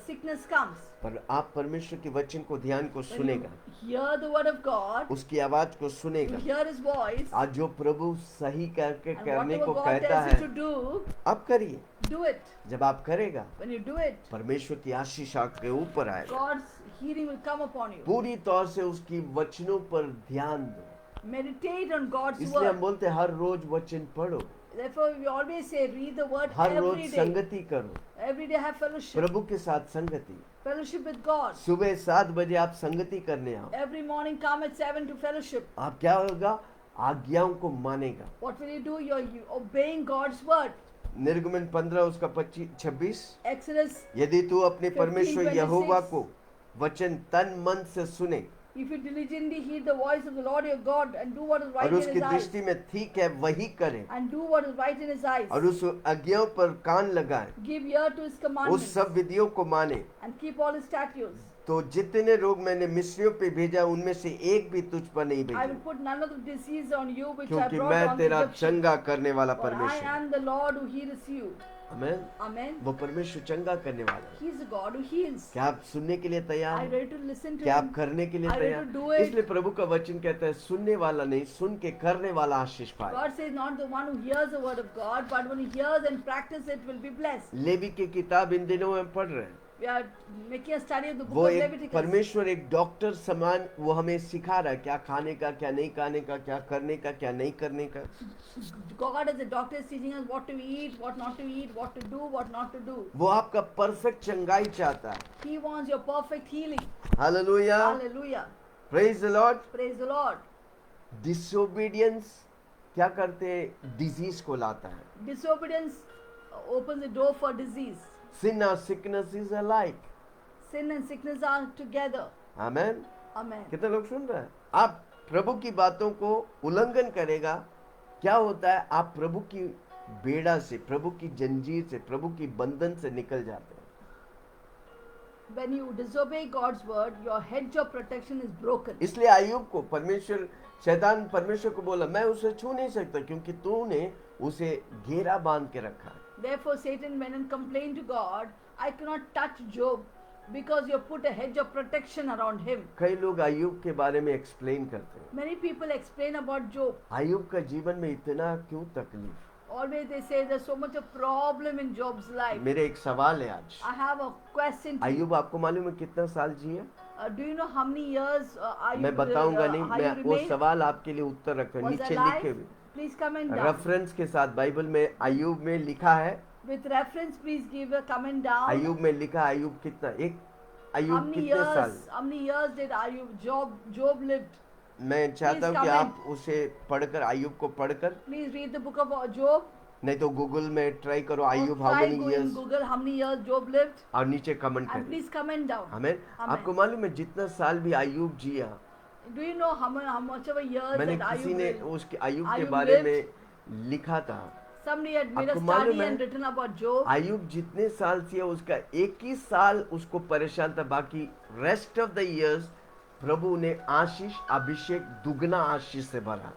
sickness comes. पर आप परमेश्वर के वचन को ध्यान को When you सुनेगा, hear the word of God, उसकी आवाज को you सुनेगा, hear His voice, आज जो प्रभु सही करके and करने whatever को God कहता tells you to है do, आप करिए। do it. जब आप करेगा, When you do it, परमेश्वर की आशीष आपके ऊपर आएगा। God's healing will come upon you. पूरी तौर से उसकी वचनों पर ध्यान दो। Meditate on God's इसलिए हम word. बोलते हैं हर रोज वचन पढ़ो, Therefore, we always say, read the word her rose every day. संगति करो, Every day have fellowship. प्रभु के साथ संगति। Fellowship with God. सुबह 7 बजे आप संगति करने आओ। Every morning come at 7 to fellowship. आप क्या होगा? आज्ञाओं को मानेगा। What will you do? You're obeying God's word. निर्गमन 15 उसका 26। Exodus यदि तू अपने 15, परमेश्वर 26. यहोवा को वचन तन मन से सुने if you diligently heed the voice of the Lord your God and do what is right और in उसकी His eyes, दृष्टि में ठीक है वही करें and do what is right in His eyes, और उस आज्ञाओं पर कान लगाएं, give ear to His उस commandments, सब विधियों को माने, and keep all His statutes, तो जितने लोग मैंने मिस्रियों पे भेजा उनमें से एक भी तुझ पर नहीं I will भेजा, put none of the disease on you which I क्योंकि brought मैं on the तेरा Egyptians. चंगा करने वाला For I परमेश्वर am the Lord who heals you. Amen. Amen. वो परमेश्वर चंगा करने वाला है। He is the God who heals. क्या आप सुनने के लिए तैयार Are you हैं? ready to listen to क्या आप Him? करने के लिए Are you तैयार? ready to do it? इसलिए प्रभु का वचन कहता है सुनने वाला नहीं, सुन के करने वाला आशीष पाए। God says not the one who hears the word of God, but when he hears and practices it will be blessed. Levi की किताब इन दिनों में पढ़ रहे हैं। We are making a study of the book वो of एक Leviticus. परमेश्वर एक डॉक्टर समान वो हमें सिखा रहा है क्या खाने का, क्या नहीं खाने का, क्या करने का, क्या नहीं करने का। God as a doctor is teaching us what to eat, what not to eat, what to do, what not to do. वो आपका परफेक्ट चंगाई चाहता है। He wants your perfect healing. Hallelujah, Hallelujah. Praise the Lord. Praise the Lord. Disobedience क्या करते हैं? Disease को लाता है। Disobedience opens the door for disease. Sin or sickness is alike. Sin and sickness are together. Amen. Amen. कितने लोग सुन रहे हैं? आप प्रभु की बातों को उल्लंघन करेगा, क्या होता है? आप प्रभु की बेड़ा से, प्रभु की जंजीर से, प्रभु की बंधन से निकल जाते हैं। When you disobey God's word, your hedge of protection is broken. इसलिए अय्यूब को परमेश्वर, शैतान परमेश्वर को बोला मैं उसे छू नहीं सकता क्योंकि तूने उसे घेरा बांध के रखा है। Therefore Satan went and complained to God, I cannot touch Job because you have put a hedge of protection around him. कई लोग अय्यूब के बारे में एक्सप्लेन करते हैं, Many people explain about Job. अय्यूब का जीवन में इतना क्यों तकलीफ। Always they say there's so much of problem in Job's life. मेरे एक सवाल है आज, I have a question to you. अय्यूब आपको मालूम है कितना साल जिए? Do you know how many years are you मैं बताऊंगा नहीं, how you मैं वो remain? सवाल आपके लिए उत्तर रखता हूँ, Was नीचे alive? लिखे हुए Please comment down. रेफरेंस के साथ बाइबल में अय्यूब में लिखा है, With reference, please give a comment down. अय्यूब में लिखा अय्यूब कितना, एक How अय्यूब many कितने साल? years? How many years did Job lived? मैं चाहता हूँ कि comment. आप उसे पढ़कर, अय्यूब को पढ़कर, Please read the book of Job. नहीं तो गूगल में ट्राई करो Or Ayyub how try many going years Google how many years Job lived, और नीचे कमेंट and करें। please comment down. हमें Amen. आपको मालूम है जितना साल भी अय्यूब जिया, Do you know how much of a years मैंने that किसी Ayub ने lived? उसके अय्यूब के Ayub बारे lived. में लिखा था। Somebody had made a आपको मालूम study है? and written about Job. अय्यूब जितने साल जिया उसका एक ही साल उसको परेशान था, बाकी रेस्ट ऑफ द इयर्स प्रभु ने आशीष, अभिषेक, दुगना आशीष से भरा।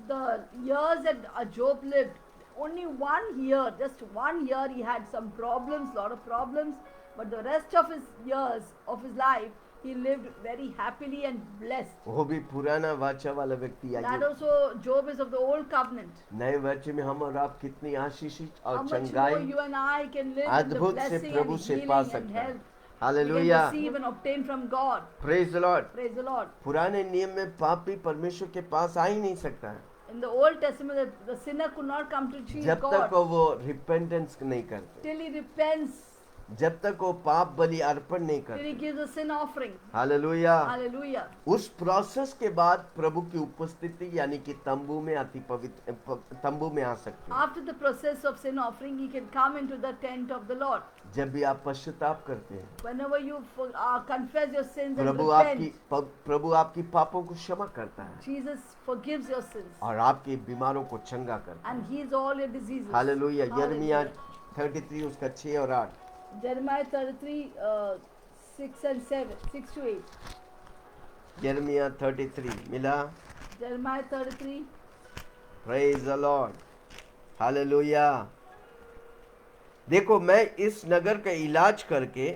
The years that Job lived, only 1 year, just 1 year he had some problems, lot of problems, but the rest of his years of his life he lived very happily and blessed. वो भी पुराना वाचा वाला व्यक्ति That Ayyub. also Job is of the old covenant. नए वाचे में हम और आप कितनी आशीषित How और much more चंगाई you and I can live in the अद्भुत से blessing प्रभु and से healing पा and सकता है। health we can hallelujah, receive and obtain from God. Praise the Lord. Praise the Lord. पुराने नियम में पापी परमेश्वर के पास आ ही नहीं सकता है In the Old Testament, the sinner could not come to Jesus जब तक God वो रिपेंटेंस नहीं करते, till he repents, जब तक वो पाप बलि अर्पण नहीं till he करते। gives a sin offering. Hallelujah. Hallelujah. उस प्रोसेस के बाद प्रभु की उपस्थिति यानी कि तंबू में अति पवित्र तंबू में आ सकते हैं। After the process of sin offering, he can come into the tent of the Lord. जब भी आप पश्चाताप करते हैं, Whenever you confess your sins and प्रभु आपकी पापों को क्षमा करता है Jesus forgives your sins और आपके बीमारों को चंगा करता है। and heals all your diseases. Hallelujah. यिर्मयाह Hallelujah. 33 उसका 6 और 8। Jeremiah 33, 6 and 7, 6 to 8. यिर्मयाह 33 मिला। Jeremiah 33. Praise the Lord. Hallelujah. देखो मैं इस नगर का इलाज करके,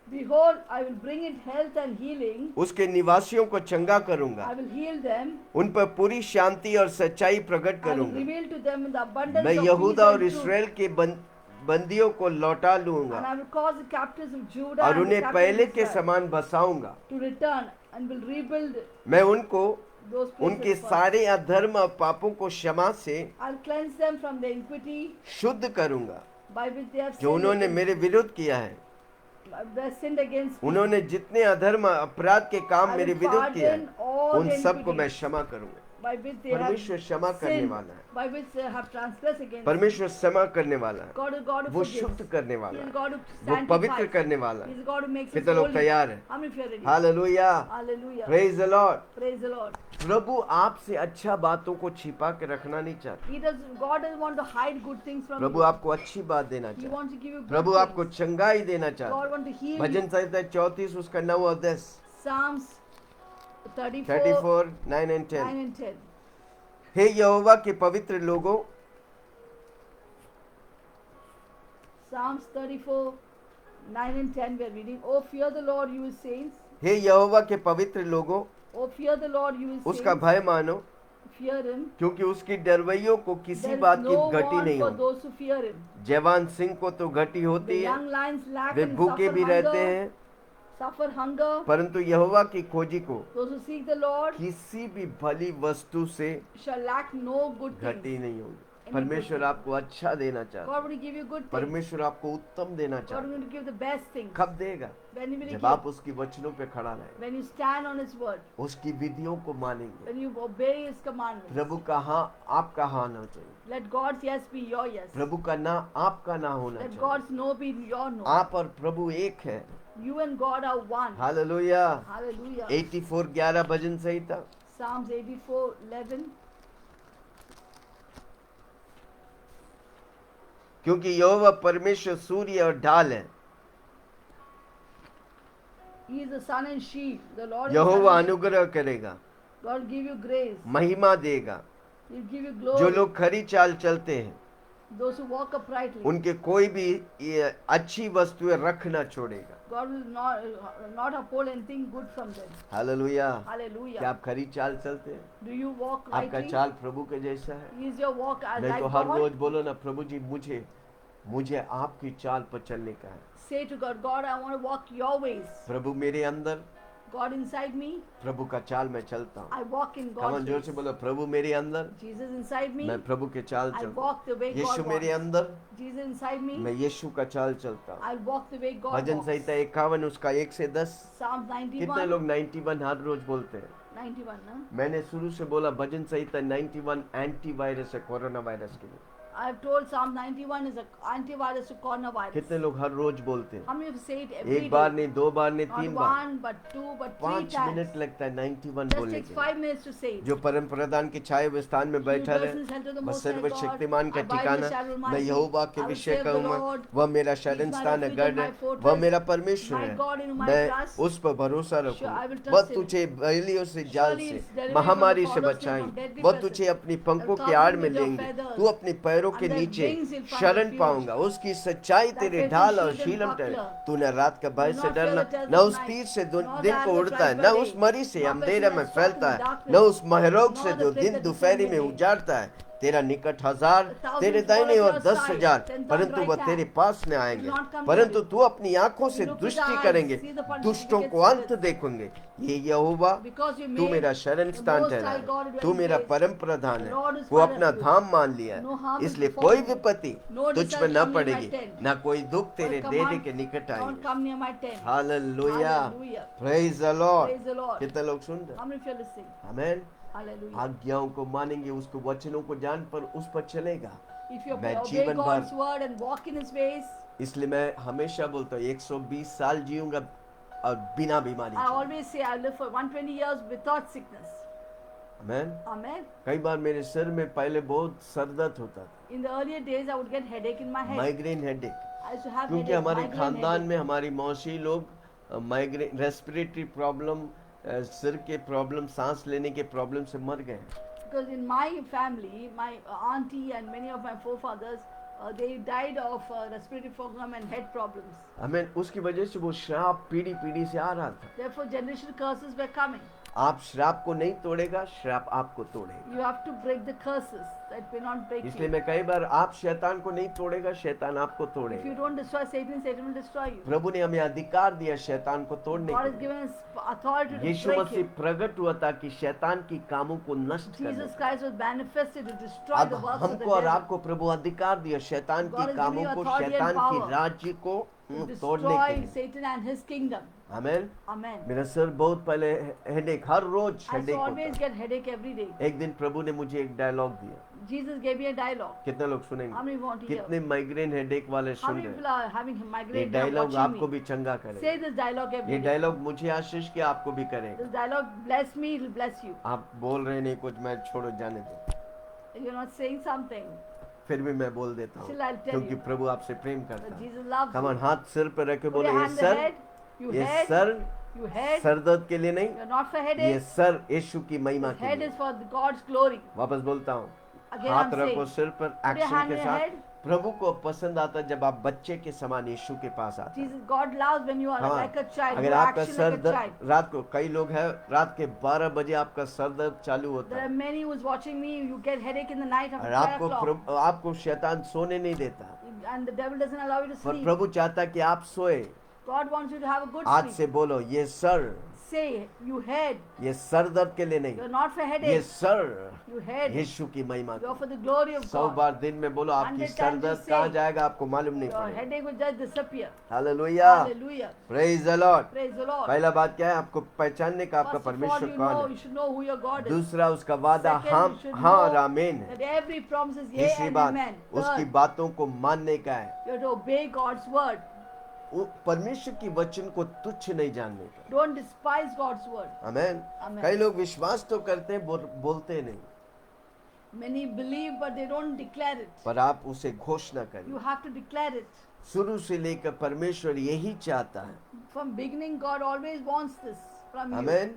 Behold, I will bring it health and healing. उसके निवासियों को चंगा करूंगा, I will heal them. उन पर पूरी शांति और सच्चाई प्रकट I will करूंगा। reveal to them the abundance मैं of यहूदा peace और and truth. इस्राएल के बंदियों को लौटा And लूंगा I will cause the captives of Judah और and the उन्हें captives पहले of के Israel समान बसाऊंगा। to return and will rebuild मैं उनको those उनके places first. सारे अधर्म और पापों को क्षमा से I'll cleanse them from the iniquity शुद्ध करूंगा by which they have जो उन्होंने sinned, मेरे विरुद्ध किया है। sinned against me. उन्होंने जितने अधर्म अपराध के काम I मेरे will विरुद्ध किया है, pardon all उन the सबको मैं iniquities. क्षमा करूंगा। by which they have परमेश्वर क्षमा करने sinned, वाला है, by which they have transgressed against him. परमेश्वर क्षमा करने वाला है, God is God who वो forgives. शुद्ध करने He वाला is है, God who वो पवित्र sanctifies. करने वाला He है। is God who makes us कितने लोग holy. तैयार हैं? How many of you are ready? Hallelujah, Hallelujah. Praise the Lord. Praise the Lord. प्रभु आपसे अच्छा बातों को छिपा के रखना नहीं चाहते, God doesn't want to hide good things from Prabhu you. आपको अच्छी बात देना He चाहते, wants to give you good Prabhu things. आपको चंगाई देना God चाहते। wants to heal bhajan you. संहिता 34 उसका 9 और 10, Psalms 34, 34 9 and 10। 9 and 10. हे यहोवा के पवित्र लोगों, Psalms 34, 9 and 10 we are reading. Oh, fear the Lord, you his saints. हे यहोवा के पवित्र लोगों, Oh, fear the Lord, you his उसका saints. भय मानो, Fear him. क्योंकि उसकी डरवैयों को किसी There is बात की no घटी want नहीं for होगी। those who fear him. जवान सिंह को तो घटी The होती है, young lions lack way and भूखे suffer भी रहते hunger. हैं, Suffer hunger. परंतु यहोवा की खोजी को Those who seek the Lord किसी भी भली वस्तु से shall lack no good घटी things. नहीं होगी। Any परमेश्वर good thing. आपको अच्छा देना चाहता God है, will give you good things. परमेश्वर आपको उत्तम देना God चाहता will है। give the best things. कब देगा? When you will जब give. आप उसकी वचनों पे खड़ा रहे, When you stand on his word. उसकी विधियों को मानेंगे। When you obey his commandments. प्रभु का हाँ आपका हाँ होना चाहिए, Let God's yes be your yes. प्रभु का ना आपका ना होना Let चाहिए। God's no be your no. आप और प्रभु एक है। You and God are one. Hallelujah. Hallelujah. 84:11 bhajan Samhita. Psalms 84:11. क्योंकि यहोवा परमेश्वर सूर्य और ढाल है, He is the sun and shield. The Lord is Jehovah sun and shield. अनुग्रह करेगा, God will give you grace. महिमा देगा। He will give you जो glory. लोग खरी चाल चलते हैं, Those who walk uprightly. उनके कोई भी ये अच्छी वस्तुएं रख ना छोड़ेगा। God will not uphold anything good from them. Hallelujah. क्या Hallelujah. आप खरी चाल चलते हैं? Do you walk आपका rightly? चाल प्रभु के जैसा है? Is your walk नहीं like तो हर God? रोज बोलो ना, प्रभु जी मुझे आपकी चाल पर चलने का है। Say to God, God, I want to walk your ways. प्रभु मेरे अंदर, God inside me, प्रभु का चाल मैं चलता हूँ। I walk in common God's जोर ways. से बोलो, प्रभु मेरे अंदर, Jesus inside me, मैं प्रभु के चाल I चलता walk the way हूँ। यीशु God मेरे wants. अंदर, Jesus inside me, मैं यीशु का चाल चलता हूँ। I walk the way God bhajan walks. संहिता 51 उसका 1 से 10। Psalms कितने 91, लोग 91 हर रोज बोलते हैं? 91, no? मैंने शुरू से बोला भजन संहिता 91 एंटी वायरस है कोरोना वायरस के लिए। I have told Psalm 91 is an antivirus to coronavirus. कितने लोग हर रोज बोलते हैं? How many of you say it every एक बार day? नहीं, दो बार नहीं, Not 3 bar. one, but two, but 5 three times. Minute लगता है 91 Just बोलने takes के 5 लिए। minutes to say it. जो परम प्रधान के छाए हुए स्थान में बैठा रहे, Persons enter the वह Most High God, सर्वशक्तिमान का abide in the ठिकाना, shadow of मैं Almighty. यहोवा के I will विषय save the कहूँगा, Lord. वह मेरा He is शरण my स्थान है, refuge गढ़ and है, my fortress, वह मेरा परमेश्वर my है। God in whom I मैं trust. उस पर भरोसा Sure, I will रखूंगा। trust वह him. तुझे बलियों से जाल Surely से, it's delivery महामारी from से the foulest बचाएंगे। and from deadly वह pestilence. तुझे अपनी पंखों They'll के cover आड़ you में with your लेंगे, feathers. तू अपनी पैरों के Under नीचे wings you'll find शरण refuge. पाऊंगा। उसकी सच्चाई Thy तेरे faithful ढाल और shield and शीलम ठहरे। buckler. तूने रात का भय Do से not fear डरना, the terrors न of उस night, तीर से nor दिन the को arrow उड़ता that है, flies न by उस day, मरी से nor अंधेरे में pestilence that फैलता stalketh in है, darkness, न उस महरोग से nor the जो plague दिन that दोपहरी में descendeth in उजाड़ता है। तेरा निकट 1000, 1,000 तेरे fall दाहिने at और your 10,000, side, 10,000 परंतु right वह hand, तेरे पास न will आएंगे। not come near परंतु you. तू अपनी आंखों से You look with दृष्टि the eyes, करेंगे, see the punishment दुष्टों against को अंत sinners. देखेंगे। ये यहोवा, Because you तू made मेरा शरण the स्थान Most ठहरा High है, God a तू dwelling मेरा place. परम प्रधान The है, Lord is वो my अपना refuge. धाम मान लिया No है, harm will इसलिए befall कोई you. विपत्ति No तुझ disaster पर न come near my पड़ेगी, tent. न कोई दुख For तेरे command डेरे के निकट don't आएंगे। come near my tent. Hallelujah, Hallelujah. Praise the Lord. Praise the Lord. कितने लोग सुन रहे? How many of you are listening? Amen. Hallelujah. आज्ञाओं को मानेंगे, उसको वचनों को जान पर उस पर चलेगा। If you मैं obey जीवन God's भर, word and walk in His ways, इसलिए मैं हमेशा बोलता हूँ 120 साल जीऊंगा और बिना बीमारी I के। always say I live for 120 years without sickness. Amen. Amen. कई बार मेरे सिर में पहले बहुत सर दर्द होता था, In the earlier days, I would get headache in my head. Migraine headache, I used to have क्योंकि headache, हमारे migraine खानदान headache. में हमारी मौसी लोग माइग्रेन, रेस्पिरेटरी प्रॉब्लम, सिर के प्रॉब्लम, सांस लेने के प्रॉब्लम से मर गए। Because in my family, my auntie and many of my forefathers, they died of respiratory problem and head problems. हमें उसकी वजह से वो श्राप पीढ़ी पीढ़ी से आ रहा था। Therefore, generational curses were coming. आप श्राप को नहीं तोड़ेगा, श्राप आपको तोड़ेगा। You have to break the curses that may not break इसलिए you. मैं कई बार, आप शैतान को नहीं तोड़ेगा, शैतान आपको If you तोड़ेगा। don't destroy Satan, Satan will destroy you. प्रभु ने हमें अधिकार दिया शैतान को तोड़ने God has के लिए। given us authority to Yeshu break Masih him. प्रकट हुआ था कि शैतान की कामों को नष्ट करने। Jesus Christ was manifested to destroy अब the works of the हमको और devil. आपको प्रभु अधिकार दिया शैतान God की has given कामों you को, authority and शैतान की power. राज्य को to तोड़ने के destroy लिए। Satan and his kingdom. Amen. Amen. मेरा सर बहुत पहले हेडेक, हर रोज I used headache to always होता। get headache every day. एक दिन प्रभु ने मुझे एक डायलॉग दिया, Jesus gave me a dialogue. कितने लोग How सुनेंगे? many want to hear? कितने माइग्रेन हेडेक वाले How सुन many रहे people हैं? are having ये migraine? They are dialogue watching आपको me. भी चंगा Say करेगा। this dialogue every ये day. डायलॉग मुझे आशीष के आपको भी करेगा। This dialogue bless me, it will bless you. आप बोल रहे नहीं कुछ, मैं छोड़ो, जाने दो, You're not saying something. फिर भी मैं बोल देता हूँ Still I'll tell क्योंकि you. प्रभु आपसे प्रेम करता But है। Jesus loves come on you. हाथ सिर पर रख के Put बोलो, your ये hand on the sir, head. You ये head. Sir You head. Sir दर्द के लिए नहीं, You're not for ये headache. सर यीशु की महिमा This के head लिए। is for God's glory. वापस बोलता हूँ, Again हाथ I'm रखो saying. सिर पर, Put your एक्शन hand के on your साथ। head. प्रभु को पसंद आता है जब आप बच्चे के समान यीशु के पास आते हैं। Jesus, God loves when you are हाँ, like a child. अगर You आपका action सर like a दर्द child. रात को, कई लोग हैं रात के 12 बजे आपका सर दर्द चालू होता There are है many who's watching me. You get headache in the night after और 12 o'clock. आपको शैतान सोने नहीं देता, And the devil doesn't allow you to पर sleep. प्रभु चाहता है कि आप सोए। God wants you to have a good आज sleep. से बोलो, ये सर, Say, you head. ये सर दर्द के लिए नहीं, You're not for ये headache. Sir You head. यीशु की महिमा You're के for the glory of 100 God. बार दिन में बोलो, आपकी 100 सर times दर्द you कहाँ say, जाएगा आपको मालूम नहीं Your पड़ेगा। headache will just disappear. Hallelujah, Hallelujah. Praise the Lord. Praise the Lord. पहला बात क्या है? आपको पहचानने का आपका First of all, परमेश्वर you कौन know, है। you should know who your God is. दूसरा, उसका वादा Second, हाँ you should हाँ know और आमीन है। That every promise is yea तीसरी and बात, amen. उसकी Third, बातों को मानने का है। you have to obey God's word. वो परमेश्वर की वचन को तुच्छ नहीं जानने का। Don't despise God's word. आमीन। Amen. कई लोग विश्वास तो करते हैं, बोलते नहीं, Many believe but they don't declare it. पर आप उसे घोषणा You करिए। have to declare it. शुरू से लेकर परमेश्वर यही चाहता है। From beginning, God always wants this from you. आमीन।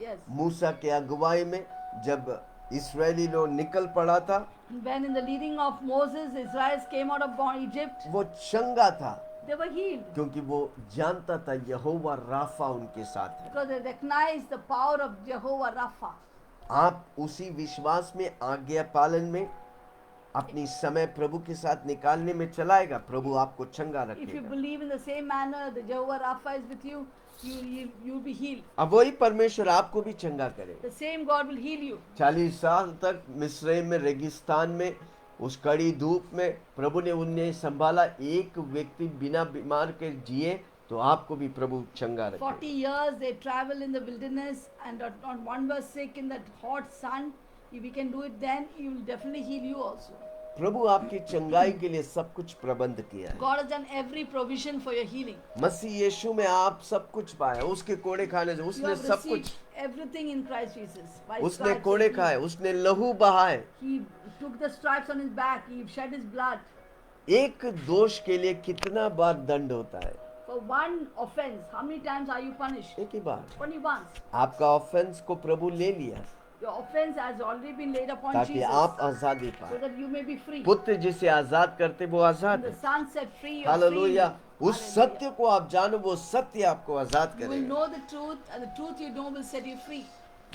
Yes. मूसा के अगुवाई में जब इस्राएली लोग निकल पड़ा था, When in the leading of Moses, Israel came out of Egypt, वो चंगा था they were healed क्योंकि वो जानता था यहोवा राफा उनके साथ है। because they recognized the power of Jehovah Rapha. आप उसी विश्वास में, आज्ञा पालन में, अपनी समय प्रभु के साथ निकालने में चलाएगा, प्रभु आपको चंगा If you रखेगा। believe in the same manner that Jehovah Rapha is with you, you'll be healed. अब वही परमेश्वर आपको भी चंगा करेगा। The same God will heal you. 40 साल तक मिस्र में, रेगिस्तान में, उस कड़ी धूप में प्रभु ने उन्हें संभाला। एक व्यक्ति बिना बीमार के जिए तो आपको भी प्रभु चंगा 40 रखेगा। years they travel in the wilderness and not one was sick in that hot sun. If we can do it then, He will definitely heal you also. प्रभु आपकी चंगाई के लिए सब कुछ प्रबंध किया है। God has done every provision for your healing. मसीह यीशु में आप सब कुछ पाए, उसके कोड़े खाने से You उसने have सब received कुछ, everything in Christ Jesus. By उसने stripes कोड़े he- खाए, उसने लहू बहाए। He took the stripes on His back. He shed His blood. एक दोष के लिए कितना बार दंड होता है? For one offense, how many times are you punished? एक ही बार। Only once. आपका ऑफेंस को प्रभु ले लिया Your offense has already been laid upon ताकि Jesus, आप आजादी so पाए। that you may be free. पुत्र जिसे आजाद करते वो आजाद When है। the Son set free, you are free. Hallelujah. उस Hallelujah. सत्य को आप जानो, वो सत्य आपको आजाद You will करेगा। know the truth, and the truth you know will set you free.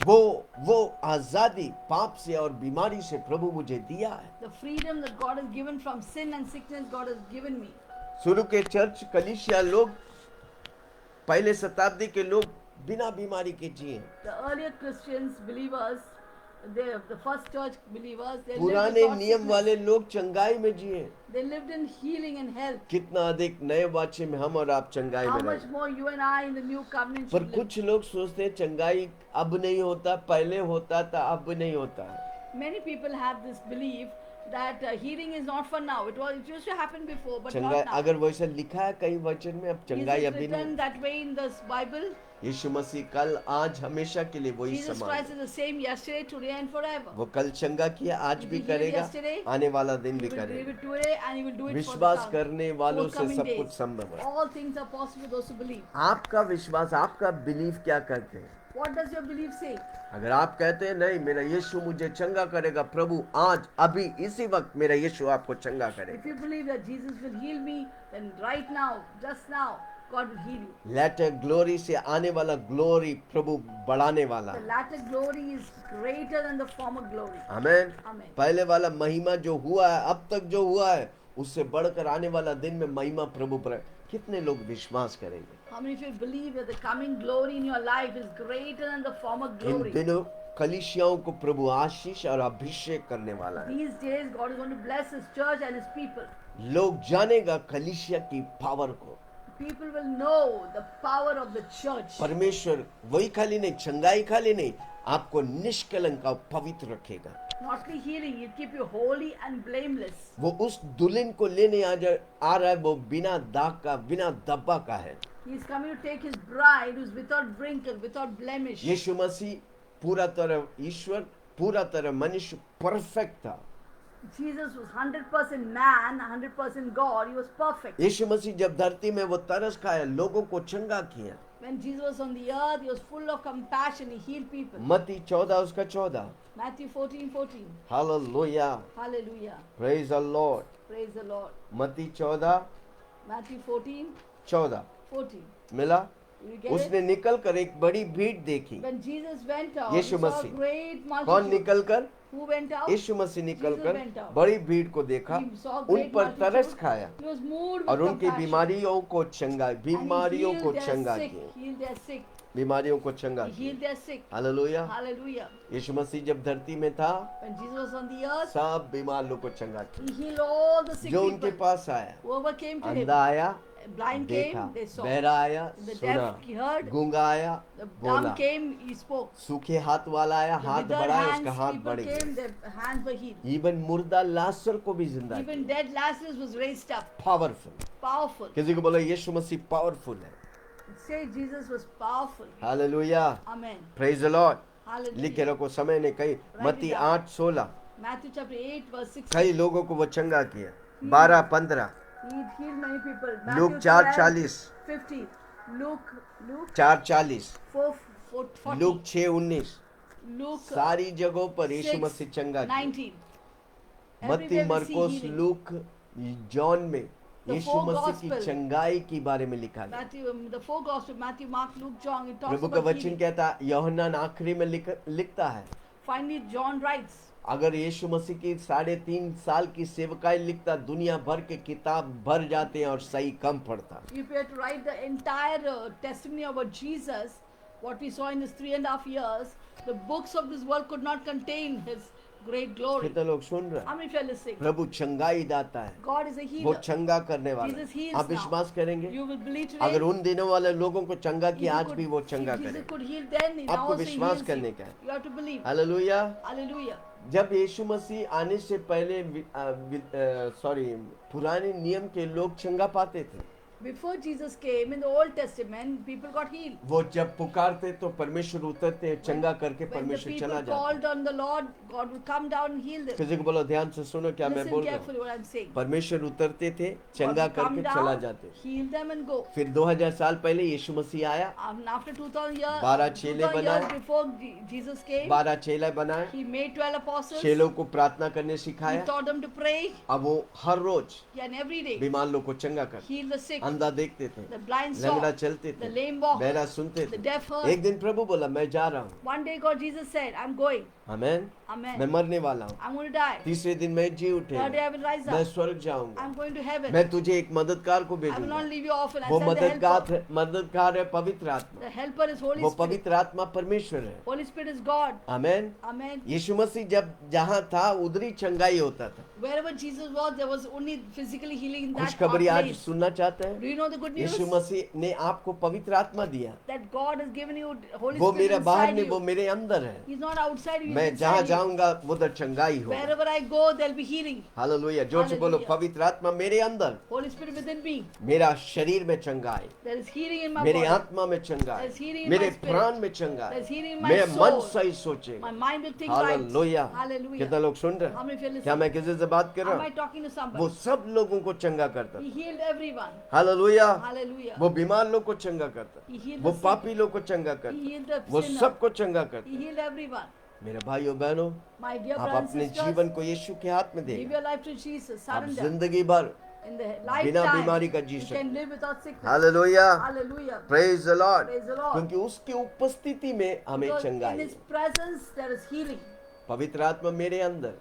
वो आजादी पाप से और बीमारी से प्रभु मुझे दिया है। The freedom that God has given from sin and sickness, God has given me. शुरू के चर्च कलीसिया लोग, पहले शताब्दी के लोग बिना बीमारी के जिए। The earlier Christians, believers, the first church believers, they lived पुराने without नियम sickness. वाले लोग चंगाई में जिए। They lived in healing and health. कितना अधिक नए वाचे में हम और आप चंगाई How में much रहे। more you and I in the new covenant पर should live. कुछ लोग सोचते हैं चंगाई अब नहीं होता, पहले होता था, अब नहीं होता है। Many people have this belief that healing is not for now. It used to happen before, but चंगाई not now. अगर वैसा लिखा है कई वचन में, अब Is चंगाई it अभी written नहीं। that way in this Bible? यीशु मसीह कल आज हमेशा के लिए वही Jesus समान Christ है। is the same yesterday, today, and forever. वो कल चंगा किया, आज He भी did करेगा, yesterday, आने वाला दिन He भी will do करेगा। it today, and He will do it for the विश्वास करने वालों से forthcoming सब days. कुछ संभव है। All things are possible for those who believe. आपका विश्वास, आपका बिलीफ क्या करते हैं? What does your belief say? अगर आप कहते हैं नहीं, मेरा यीशु मुझे चंगा करेगा, प्रभु आज अभी इसी वक्त मेरा यीशु आपको चंगा If करेगा। you believe that Jesus will heal me, then right now, just now, God will heal you. Latter glory से आने वाला ग्लोरी प्रभु बढ़ाने वाला The है। latter glory is greater than the former glory. आमीन। Amen. पहले वाला महिमा जो हुआ है, अब तक जो हुआ है, उससे बढ़कर आने वाला दिन में महिमा प्रभु पर कितने लोग विश्वास करेंगे? How many of you believe that the coming glory in your life is greater than the former in glory? दिनों कलीसियाओं को प्रभु आशीष और अभिषेक करने वाला है। These days, God is going to bless His church and His people. लोग जानेगा कलीसिया की पावर को। people will know the power of the church. परमेश्वर वही खाली नहीं, चंगाई खाली नहीं, आपको निष्कलंक और पवित्र रखेगा। Not only healing, it keep you holy and blameless. वो उस दुल्हन को लेने आ रहा है, वो बिना दाग का, बिना धब्बा का है। He is coming to take his bride who's without wrinkle, without blemish. यीशु मसीह पूरा तरह ईश्वर, पूरा तरह मनुष्य, परफेक्ट था। Jesus was 100% man, 100% God. He was perfect. यीशु मसीह जब धरती में वो तरस खाया, लोगों को चंगा किया। When Jesus was on the earth, he was full of compassion. He healed people. मत्ती 14 उसका 14। Matthew 14:14. Hallelujah, Hallelujah. Praise the Lord. Praise the Lord. मत्ती 14 Matthew 14:14. 14 मिला। You get उसने it? निकल कर एक बड़ी भीड़ देखी। When Jesus went out, Yeshu he saw a Masih. great कौन multitude. निकल कर? Who went out? यीशु मसीह निकल Jesus कर went out. बड़ी भीड़ को देखा, He saw उन great पर multitude. तरस खाया He was moved और with उनकी compassion. बीमारियों को चंगा, And he बीमारियों को healed their चंगा sick. किया, Healed their sick. बीमारियों को चंगा He किया। healed their sick. Hallelujah. Hallelujah. यीशु मसीह जब धरती में था, When Jesus was on the earth, सब बीमार लोग को चंगा किया। he healed all the sick जो उनके people. पास आया, Whoever came to him, अंधा आया, blind देखा, came, they saw. बहरा आया, The सुना, deaf he heard. गूंगा आया, The बोला, dumb came, he spoke. सूखे हाथ वाला आया, The हाथ withered बढ़ाया, hands उसका हाथ people बढ़ गया। came, their hands were healed. Even मुर्दा लाजर को भी जिंदा Even किया। dead Lazarus was raised up. Powerful. Powerful. किसी को बोलो यीशु मसीह पावरफुल है। Say Jesus was powerful. Hallelujah, Amen. Praise the Lord. लिखे Hallelujah. रखो, समय ने कही। मत्ती down. 8:16 Matthew chapter 8 verse 16. कई लोगों को वो चंगा किया। 12:15 He healed many people. Look Matthew 4:40 50. Luke 4:40 4:40. Look 6:19 Luke सारी जगहों पर यीशु 6, मसीह चंगा किया। 19. मत्ती, Everywhere we see मरकुस, healing. लूक, जॉन में The यीशु four मसीह की gospel. चंगाई के बारे में लिखा गया। Matthew, the four gospels, Matthew, Mark, Luke, John, it talks प्रभु का about वचन healing. कहता है, यूहन्ना आखिरी में लिखता है, Finally, John writes, अगर यीशु मसीह की 3.5 साल की सेवकाई लिखता, दुनिया भर के किताब भर जाते हैं और सही कम पड़ता। if you had to write the entire testimony about Jesus, what we saw in his 3.5 years, the books of this world could not contain his great glory. कितने लोग सुन रहे How हैं? many of you are listening? प्रभु चंगाई दाता है, God is a वो healer. चंगा करने वाला Jesus है। heals आप now. विश्वास करेंगे? You will believe today. अगर उन दिनों वाले लोगों को चंगा If किया, he आज could- भी वो चंगा if Jesus करेगा। could heal then, he आपको now also विश्वास heals करने you. का है। You have to believe. Hallelujah. Hallelujah. जब यीशु मसीह आने से पहले पुराने नियम के लोग चंगा पाते थे। Before Jesus came in the Old Testament, people got healed. वो जब पुकारते तो परमेश्वर उतरते, चंगा करके When the परमेश्वर people चला जाता। called on the Lord, God would come down and heal them. किसी को बोलो, ध्यान से सुनो क्या मैं Listen बोल रहा carefully what I'm saying. हूँ। परमेश्वर उतरते थे, God चंगा would come करके चला down, जाते। heal them and go. फिर 2000 साल पहले यीशु मसीह आया, And after 2000 years, 12 चेले 2000 बनाए। years before Jesus came, 12 चेले बनाए, he made 12 apostles. चेलों को प्रार्थना करने He सिखाया। taught them to pray, अब वो हर रोज and every day बीमार लोग को चंगा कर, heal the sick, अंधा देखते थे, the blind लंगड़ा saw, चलते the थे, lame walked, बहरा सुनते the थे। deaf heard. एक दिन प्रभु बोला, मैं जा रहा हूँ, One day God Jesus said, I'm going. Amen, Amen. मैं मरने वाला हूँ। I'm going to die. तीसरे दिन मैं जी Third day उठे, I will rise मैं up. स्वर्ग जाऊंगा। I'm going to heaven. मैं तुझे एक मददगार को I will भेजूंगा। not leave you orphan. I वो send the helper. मददगार है पवित्र आत्मा। The helper is Holy वो Spirit. पवित्र आत्मा परमेश्वर है। Holy Spirit is God. Amen. Amen. यीशु मसीह जब जहाँ था उधर ही चंगाई होता था। Wherever Jesus was, there was only physically healing in that खुशखबरी आज place. सुनना चाहते हैं? Do you know the good news? यीशु मसीह ने आपको पवित्र आत्मा दिया। That God has given you Holy वो Spirit मेरा बाहर inside नहीं, वो you. मेरे अंदर है। He's not outside you. He's मैं जहाँ inside you. जाऊंगा उधर चंगाई होगा। Wherever I go, there'll be healing. Hallelujah. जोर से बोलो, Hallelujah. पवित्र आत्मा मेरे अंदर, Holy Spirit within me. मेरा शरीर में चंगाई, There is healing in my मेरे body. आत्मा में चंगाई, There's healing in मेरे my spirit. प्राण में चंगाई, There's healing in my मेरा मन soul. सही सोचेगा। My mind will think right. Hallelujah. Hallelujah. कितना लोग सुन रहे How हैं? many of you are क्या listening? मैं किसी से बात कर Am रहा I हूँ? talking to somebody? वो सब लोगों को चंगा करता He था। healed everyone. हालेलुया। Hallelujah. वो बीमार लोग को चंगा करता, He healed वो the sick. पापी लोग को चंगा He करता, healed the वो sinner. सबको चंगा करता। He healed everyone. मेरे भाइयों बहनों, My dear आप brothers अपने and sisters, जीवन को यीशु के हाथ में give देंगे, your life to Jesus. आप Surrender. जिंदगी भर In the बिना lifetime, बीमारी का जी you सकते। can live without sickness. Hallelujah. Hallelujah. Praise the Lord. Praise the Lord. क्योंकि उसकी उपस्थिति में हमें Because in चंगाई His है। presence there is healing. पवित्र आत्मा मेरे अंदर,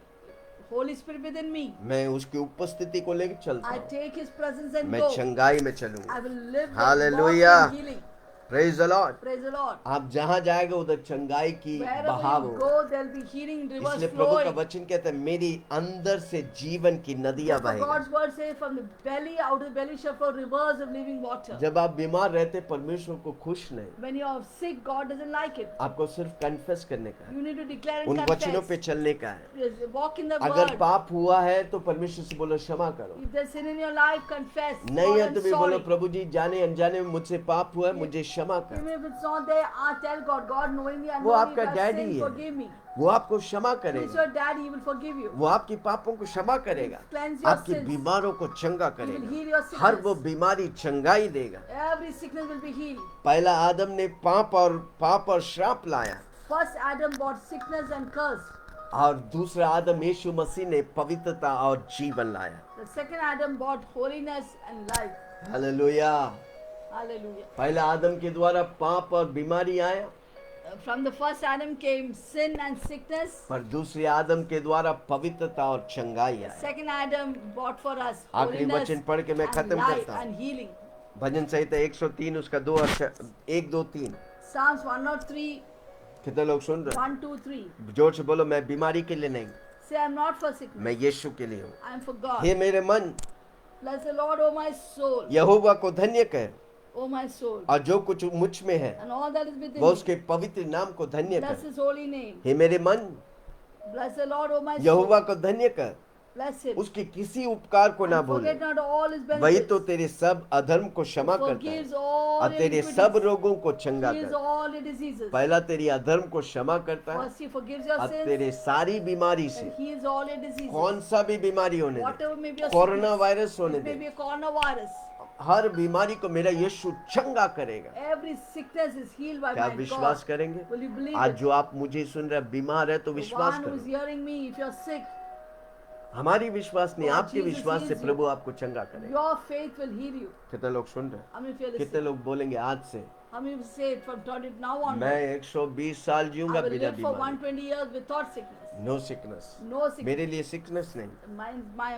Holy Spirit within me. मैं उसकी उपस्थिति को लेकर चलता I हूँ, take His presence and मैं go. चंगाई में I चलूंगा। will live Hallelujah. in healing. Praise the Lord. Praise the Lord. आप जहां जाएंगे उधर चंगाई की Wherever बहाव you होगा। go, there'll be healing rivers इसलिए प्रभु का flowing. वचन कहता है मेरी अंदर से जीवन की नदियां Therefore, बहेगी। God's word says, from the belly, out of the belly shall flow rivers of living water. जब आप बीमार रहते परमेश्वर को खुश नहीं, When you are sick, God doesn't like it. आपको सिर्फ कन्फेस करने का है, You need to declare उन and वचनों पे confess. चलने का है। Yes, walk in the अगर word. पाप हुआ है तो परमेश्वर से बोलो क्षमा करो। If there's sin in your life, confess. नहीं God, है I'm तो भी बोलो sorry. प्रभु जी जाने अनजाने में मुझसे पाप हुआ है, मुझे क्षमा कर। Even if it's not there, tell God, God, knowingly and वो unknowingly, आपका if I've डैडी sinned, है, forgive me. वो आपको क्षमा He's करेगा, your daddy, he will forgive you. वो आपकी पापों को क्षमा करेगा, Cleanse your आपकी sins. बीमारों को चंगा He will heal करेगा, your हर sickness. वो बीमारी चंगाई देगा। Every sickness will be healed. पहला आदम ने पाप और श्राप लाया, First Adam brought sickness and curse. और दूसरा आदम यीशु मसीह ने पवित्रता और जीवन लाया। The second Adam brought holiness and life. Hallelujah. Hallelujah. पहला आदम के द्वारा पाप और बीमारी आया, From the first Adam came sin and sickness. पर दूसरे आदम के द्वारा पवित्रता और चंगाई आया। Second Adam brought for us आखिरी holiness वचन पढ़ के मैं and खत्म life करता हूँ। and healing. भजन संहिता 103 उसका 2 अक्षर 1 2 3। Psalms 103, कितने लोग सुन रहे 1, 2, 3. हैं? जोर से बोलो मैं बीमारी के लिए नहीं, Say, I'm not for sickness. मैं यीशु के लिए हूँ। I'm for God. हे मेरे मन, Bless the Lord, O my soul. यहोवा को धन्य कह, O my soul. और जो कुछ मुझ में है And all that is within वो me. उसके पवित्र नाम को धन्य Bless कर। his holy name. हे मेरे मन, Bless the Lord, O my Jehovah soul. को धन्य कर, Bless him. उसके किसी उपकार को ना And भूले, forget not all his वही benefits. तो तेरे सब अधर्म को क्षमा करता है Forgives all और your तेरे iniquities. सब रोगों को चंगा Heals करता है। all your diseases. पहला तेरी अधर्म को क्षमा करता है First, he forgives your और sins तेरे सारी बीमारी से, and heals all your diseases. कौन सा भी बीमारी होने दे, Whatever may be your corona sickness. Virus होने It may they, be a coronavirus. हर बीमारी को मेरा यीशु चंगा करेगा। Every sickness is healed by क्या आप my विश्वास God. करेंगे? Will you believe आज it? जो आप मुझे सुन रहे हैं बीमार है तो The विश्वास one who is करो। hearing me, if you're sick, हमारी विश्वास नहीं, God, आपके Jesus विश्वास से heals you. प्रभु आपको चंगा करेगा। your faith will heal you. कितने लोग सुन रहे हैं? How many of you are कितने listening? लोग बोलेंगे आज से How many will say it from now on? मैं 120 साल I जीऊंगा will बिना live for बीमारी। 120 years without sickness. No sickness, No sickness. मेरे लिए सिकनेस नहीं,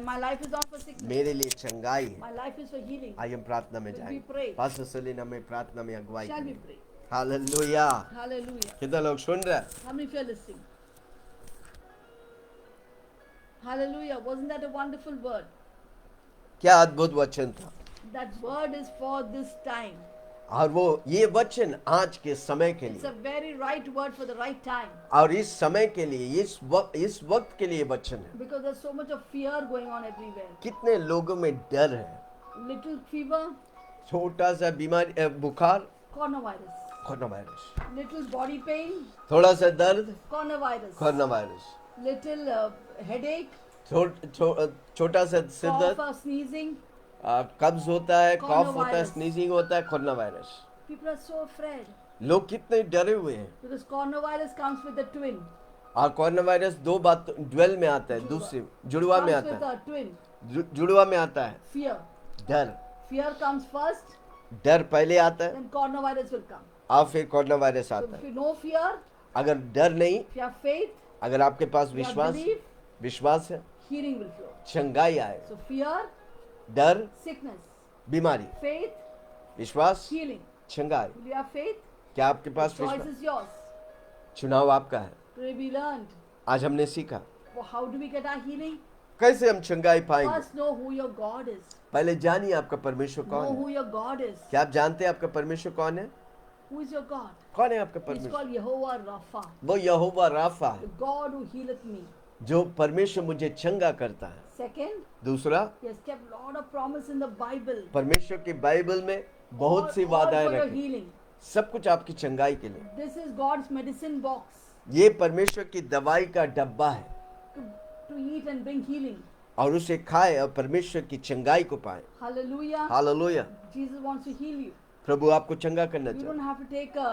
My life is not for sickness. मेरे लिए चंगाई है। My life is for healing. आइए हम प्रार्थना में Will we जाएंगे। pray? पास्टर सलीना में प्रार्थना में अगुवाई Shall we करेंगे। pray? हालेलुया। Hallelujah. कितने लोग सुन रहे हैं? How many of you are listening? Hallelujah. Wasn't that a wonderful word? क्या अद्भुत वचन था। That word is for this time. और वो ये वचन आज के समय के It's a लिए very right word for the right time. और इस समय के लिए, इस वक्त के लिए वचन है। Because there's so much of fear going on everywhere. कितने लोगों में डर है, Little fever, छोटा सा बीमारी बुखार, coronavirus. Corona virus, Little body pain, थोड़ा सा दर्द, coronavirus. Corona virus, Little headache, छोटा सा सिर cough दर्द, or sneezing. कब्ज होता है, कोरोना कॉफ होता है, वायरस। स्नीजिंग होता है, corona virus. People are so afraid लोग कितने डरे हुए हैं। because coronavirus comes with a twin. और कोरोना वायरस दो बात ड्वेल में आता है, दूसरे जुड़वा में Comes आता with है, a twin. जुड़वा में आता है Fear. डर। Fear comes first, डर पहले आता है then coronavirus will come. और फिर कोरोना वायरस So आता if है। you know fear, अगर डर नहीं, if you have faith, अगर आपके पास if you have विश्वास belief, विश्वास है, healing will flow. चंगाई आएगा। So fear, डर, sickness, बीमारी, faith, विश्वास, healing. चंगाई। Will you have faith? क्या आपके The पास choice विश्वास? is yours. चुनाव आपका है। Today we learned. आज हमने सीखा Well, how do we get our healing? कैसे हम चंगाई पाएंगे। First, know who your God is. पहले जानिए आपका परमेश्वर Know कौन who है। your God is. क्या आप जानते हैं आपका परमेश्वर कौन है? Who is your God? कौन है आपका He's परमेश्वर? called Jehovah Rapha, वो यहोवा राफा है, the God who healeth me. जो परमेश्वर मुझे चंगा करता है। Second, दूसरा, He has kept lot of promise in the Bible. परमेश्वर की बाइबल में बहुत सी all वादाएं for your रखी, healing. सब कुछ आपकी चंगाई के लिए। This is God's medicine box ये परमेश्वर की दवाई का डब्बा है to, to eat and bring healing. और उसे खाए और परमेश्वर की चंगाई को पाए। Hallelujah. Hallelujah. Jesus wants to heal you. प्रभु आपको चंगा करना You चाहता don't है। have to take a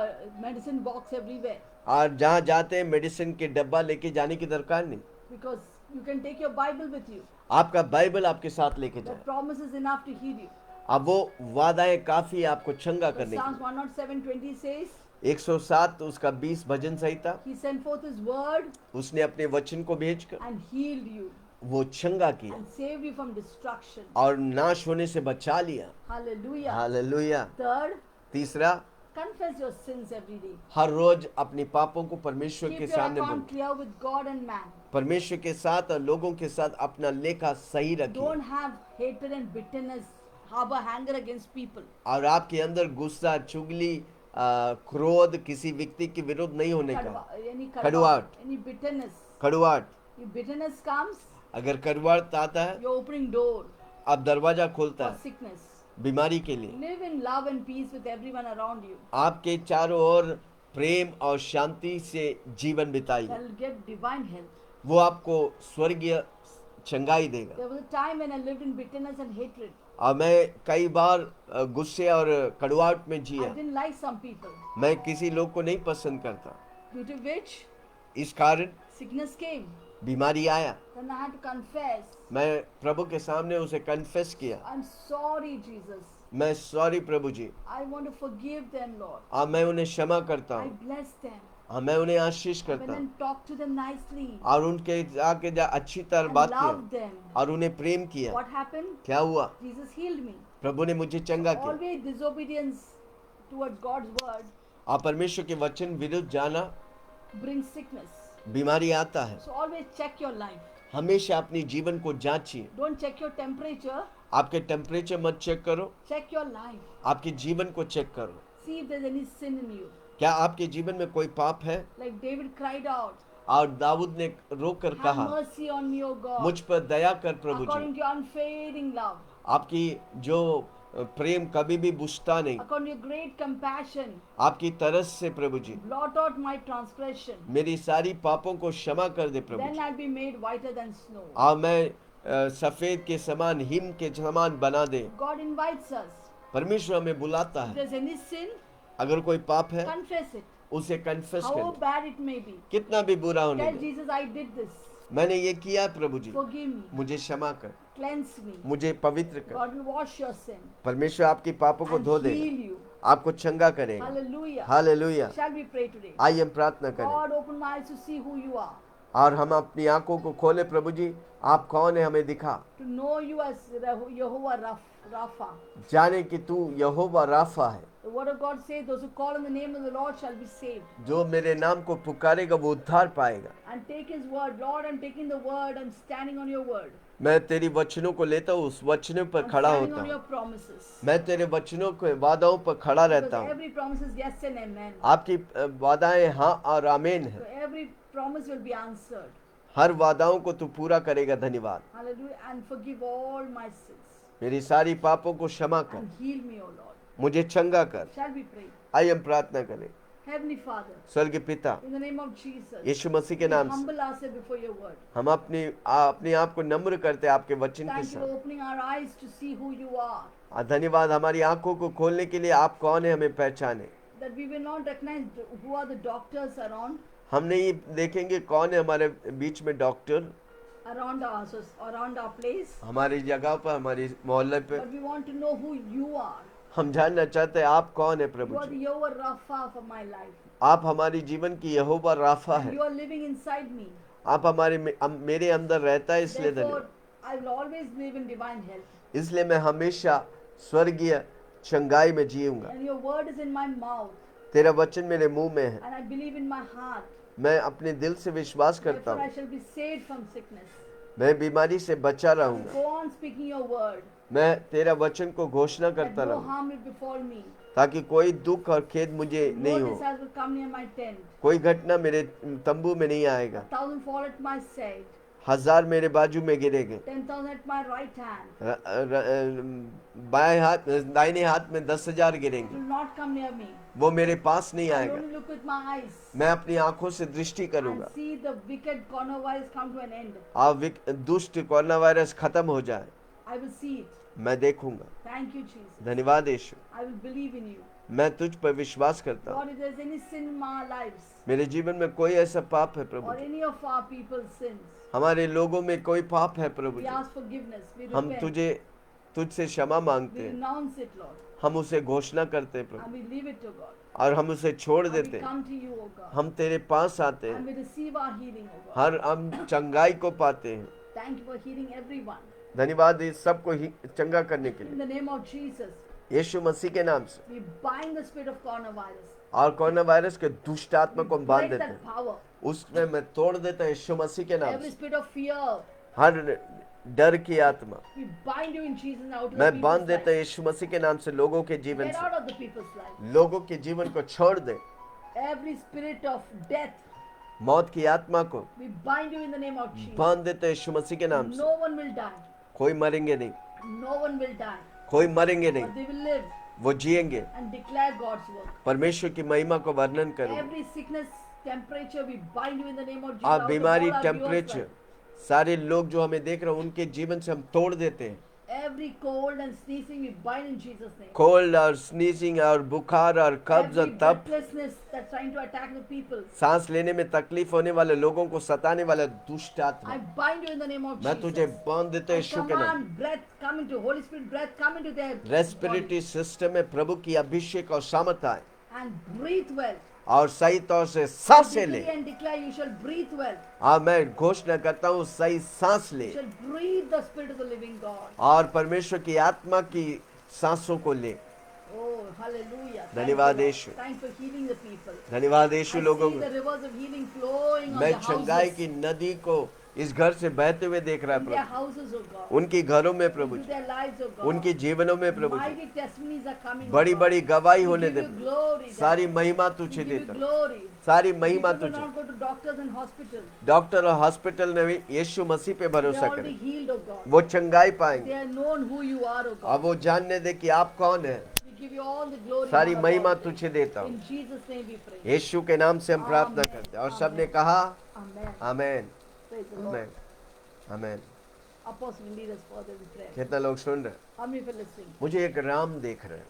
medicine box everywhere और जहाँ जाते हैं मेडिसिन के डब्बा लेके जाने की दरकार नहीं। because you can take your Bible with you. आपका बाइबल आपके साथ लेके The जाए। promise is enough to heal you. अब वो वादाएं काफी है आपको चंगा The करने Psalms की। 107:20 says, 107 उसका 20 भजन संहिता, He sent forth His word उसने अपने वचन को भेजकर and healed you वो चंगा किया and saved you from destruction. और नाश होने से बचा लिया। Hallelujah. हालेलुया। Third, तीसरा, Confess your sins every day. हर रोज अपने पापों को परमेश्वर Keep के your सामने account बोलो, clear with God and man. परमेश्वर के साथ और लोगों के साथ अपना लेखा सही रखिए। Don't have hatred and bitterness, harbor anger against people. और आपके अंदर गुस्सा, चुगली, क्रोध किसी व्यक्ति के विरुद्ध नहीं होने का। Any कड़वाहट, any bitterness. कड़वाहट, If bitterness comes, अगर कड़वाहट आता है, you're opening door अब दरवाजा खोलता for है sickness. बीमारी के लिए। Live in love and peace with everyone around you. आपके चारों ओर प्रेम और शांति से जीवन बिताइए, That will get divine health. वो आपको स्वर्गीय चंगाई देगा। There was a time when I lived in bitterness and hatred. और मैं कई बार गुस्से और कड़वाहट में I Jiya. didn't like some people. मैं किसी लोग को नहीं पसंद करता, Due to which इस कारण sickness came. बीमारी आया। Then I had to confess. मैं प्रभु के सामने उसे कन्फेस किया, I'm sorry, Jesus. मैं सॉरी प्रभु जी, I want to forgive them, Lord. और मैं उन्हें क्षमा करता I हूँ, bless them. और मैं उन्हें आशीष I करता went हूँ, and talked to them nicely. और उनके आके अच्छी तरह And बात loved किया them. और उन्हें प्रेम किया। What happened? क्या हुआ? Jesus healed me. प्रभु ने मुझे चंगा किया। Always disobedience towards God's word और परमेश्वर के वचन विरुद्ध जाना brings sickness. बीमारी आता है। So always check your life. हमेशा अपनी जीवन को जांचिए। Don't check your temperature. आपके टेम्परेचर मत चेक करो, Check your life. आपके जीवन को चेक करो। See if there's any sin in you. क्या आपके जीवन में कोई पाप है? Like David cried out, और दाऊद ने रोकर have कहा, mercy on me, O God. मुझ पर दया कर प्रभु जी। According to your unfading love. आपकी जो प्रेम कभी भी बुझता नहीं, According to your great compassion. आपकी तरस से प्रभु जी Blot out my transgression. मेरी सारी पापों को क्षमा कर दे प्रभु Then ji. I'll be made whiter than snow. और मैं सफेद के समान, हिम के समान बना दे। God invites us. परमेश्वर हमें बुलाता If है। there's any sin, अगर कोई पाप है confess it. उसे कन्फेस How कर, bad it may be. कितना भी बुरा होने Tell they. Jesus, I did this. मैंने ये किया प्रभु जी, Forgive me. मुझे क्षमा कर, Cleanse me. मुझे पवित्र कर। God will wash your sin परमेश्वर आपकी पापों को and धो heal देगा, you. आपको चंगा करेगा। Hallelujah. Hallelujah. Shall we pray today? आइए हम प्रार्थना करें God, open my eyes to see who you are. और हम अपनी आंखों को खोले। प्रभु जी आप कौन है हमें दिखा, To know you as Jehovah Rapha. जाने कि तू यहोवा राफा है। The word of God says, those who call on the name of the Lord shall be saved. जो मेरे नाम को पुकारेगा वो उद्धार पाएगा। And take his word. Lord, I'm taking the word. I'm standing on your word. मैं तेरी वचनों को लेता हूँ, उस वचनों पर I'm खड़ा standing होता on your हूँ। promises. मैं तेरे वचनों के वादाओं पर खड़ा रहता Because हूँ। every promise is yes and amen. आपकी वादाएं हाँ और आमीन So है। every promise will be answered. हर वादाओं को तू पूरा करेगा। धन्यवाद। Hallelujah. And forgive all my sins. मेरी सारी पापों को क्षमा कर, And heal me, O Lord. मुझे चंगा कर। Shall we pray? आइए हम प्रार्थना करें। Heavenly Father, स्वर्गीय पिता, in the name of Jesus, यीशु मसीह के we नाम से humble ourselves before your word. हम अपने आप को नम्र करते हैं आपके वचन के Thank you for साथ। opening our eyes to see who you are. धन्यवाद हमारी आंखों को खोलने के लिए। आप कौन है हमें पहचाने। That we will not recognize who are the doctors हम नहीं देखेंगे कौन है हमारे बीच में डॉक्टर, around our place, हमारी जगह पर, हमारी मोहल्ले पे। but we want to know who you are. हम जानना चाहते हैं आप कौन है You Prabhu are the ji. Jehovah Rapha for my life. आप हमारी जीवन की यहोवा राफा And है। you are living inside me. आप मेरे अंदर रहता है, इसलिए Therefore, धन्यवाद। I will always live in divine health. इसलिए मैं हमेशा स्वर्गीय चंगाई में जीऊंगा। And your word is in my mouth. तेरा वचन मेरे मुंह में है, And I believe in my heart. मैं अपने दिल से विश्वास करता Therefore, I हूँ। shall be saved from sickness. मैं बीमारी से बचा रहूंगा। Go on speaking your word. मैं तेरा वचन को घोषणा That करता no रहूंगा, harm will befall me. ताकि कोई दुख और खेद मुझे No नहीं हो, disaster will come near my tent. कोई घटना मेरे तंबू में नहीं आएगा। 1,000 fall at my side. 1000 मेरे बाजू में गिरेंगे, 10,000 at my right hand. बाएं हाथ, दाहिने हाथ में 10,000 It गिरेंगे, will not come near me. वो मेरे पास नहीं I will आएगा। only look with my eyes. मैं अपनी आंखों से दृष्टि करूंगा And see the wicked coronavirus come to an end. और दुष्ट कोरोना वायरस खत्म हो जाए। I will see it. मैं देखूंगा। Thank you, Jesus. धन्यवाद यीशु, I will believe in you. मैं तुझ पर विश्वास करता हूँ। God, if there's any sin in our lives, मेरे जीवन में कोई ऐसा पाप है प्रभु or ji, any of our people's sins, हमारे लोगों में कोई पाप है प्रभु we ji, ask forgiveness. We हम repent. तुझसे क्षमा मांगते We हैं। renounce it, Lord. हम उसे घोषणा करते हैं प्रभु, And we leave it to God. और हम उसे छोड़ And we देते हैं। come to you, O God. हम तेरे पास आते And हैं, we receive our healing, O God. हर हम चंगाई को पाते हैं। Thank you for healing everyone. धन्यवाद इस सबको चंगा करने के In लिए। the name of Jesus, यीशु मसीह के नाम से। We bind the spirit of coronavirus. और कोरोना वायरस के दुष्ट आत्मा को हम बांध Break देते that हैं, power. उसमें मैं तोड़ देता हूं यीशु मसीह के नाम Every से। spirit of fear, हर डर की आत्मा we bind you in Jesus and out of the मैं बांध people's देता हूं life. यीशु मसीह के नाम से लोगों के जीवन Get से। out of the people's life. लोगों के जीवन को छोड़ दे। Every spirit of death, मौत की आत्मा को we bind you in the name of Jesus. बांध देते हैं यीशु मसीह के नाम से। No one will die. कोई मरेंगे नहीं, No one will die. कोई मरेंगे But नहीं, they will live वो जिएंगे, and declare God's work. परमेश्वर की महिमा को वर्णन करेंगे। Every sickness, temperature, we bind you in the name of Jesus. आप out of बीमारी, all our viewers' temperature, life. सारे लोग जो हमें देख रहे हैं उनके जीवन से हम तोड़ देते हैं। Every cold and sneezing, we bind in Jesus' name. Cold और स्नीजिंग और बुखार और कब्ज और Every तप, breathlessness that's trying to attack the people, सांस लेने में तकलीफ होने वाले लोगों को सताने वाला दुष्ट I आत्मा, bind you in the name of मैं तुझे Jesus. बांध देता हूं I यीशु के नाम। command breath come into, Holy Spirit breath come into their body respiratory system में प्रभु की अभिषेक और सामर्थ आए and breathe well. और सही तौर से I सांसें ले। decree and declare you shall breathe well. और मैं घोषणा करता हूँ सही सांस ले You shall breathe the spirit of the living God. और परमेश्वर की आत्मा की सांसों को ले। Oh, hallelujah. Thank धन्यवाद you, Lord. Yeshu. Thanks for healing the people. धन्यवाद I यीशु see लोगों the को। rivers of healing flowing on मैं the चंगाई houses. की नदी को इस घर से बहते हुए देख रहा है In their Prabhu, houses, oh God. उनके घरों में प्रभु Into ji, their lives, oh God. उनके जीवनों में प्रभु जी, Mighty testimonies are coming. बड़ी oh God. बड़ी गवाही We होने give दे। you glory. सारी Daddy. महिमा We तुझे give you देता हूं, glory. सारी महिमा People will तुझे। not go to doctors and hospitals. Doctor और हॉस्पिटल ने भी यीशु मसीह पे They भरोसा are already करें, healed, oh God. वो चंगाई They पाएंगे। are known who you are, oh अब God. वो जानने दे कि आप कौन है। We give you all the glory. सारी and महिमा all the तुझे praise. देता हूं, In Jesus' name we pray. यीशु के नाम से हम प्रार्थना Amen. करते हैं। और Amen. सबने कहा Amen. Amen, Praise the Lord. Amen, amen. Apostle will lead us further in prayer. कितना लोग सुन रहे हैं? How many people listening? मुझे एक राम देख रहे हैं।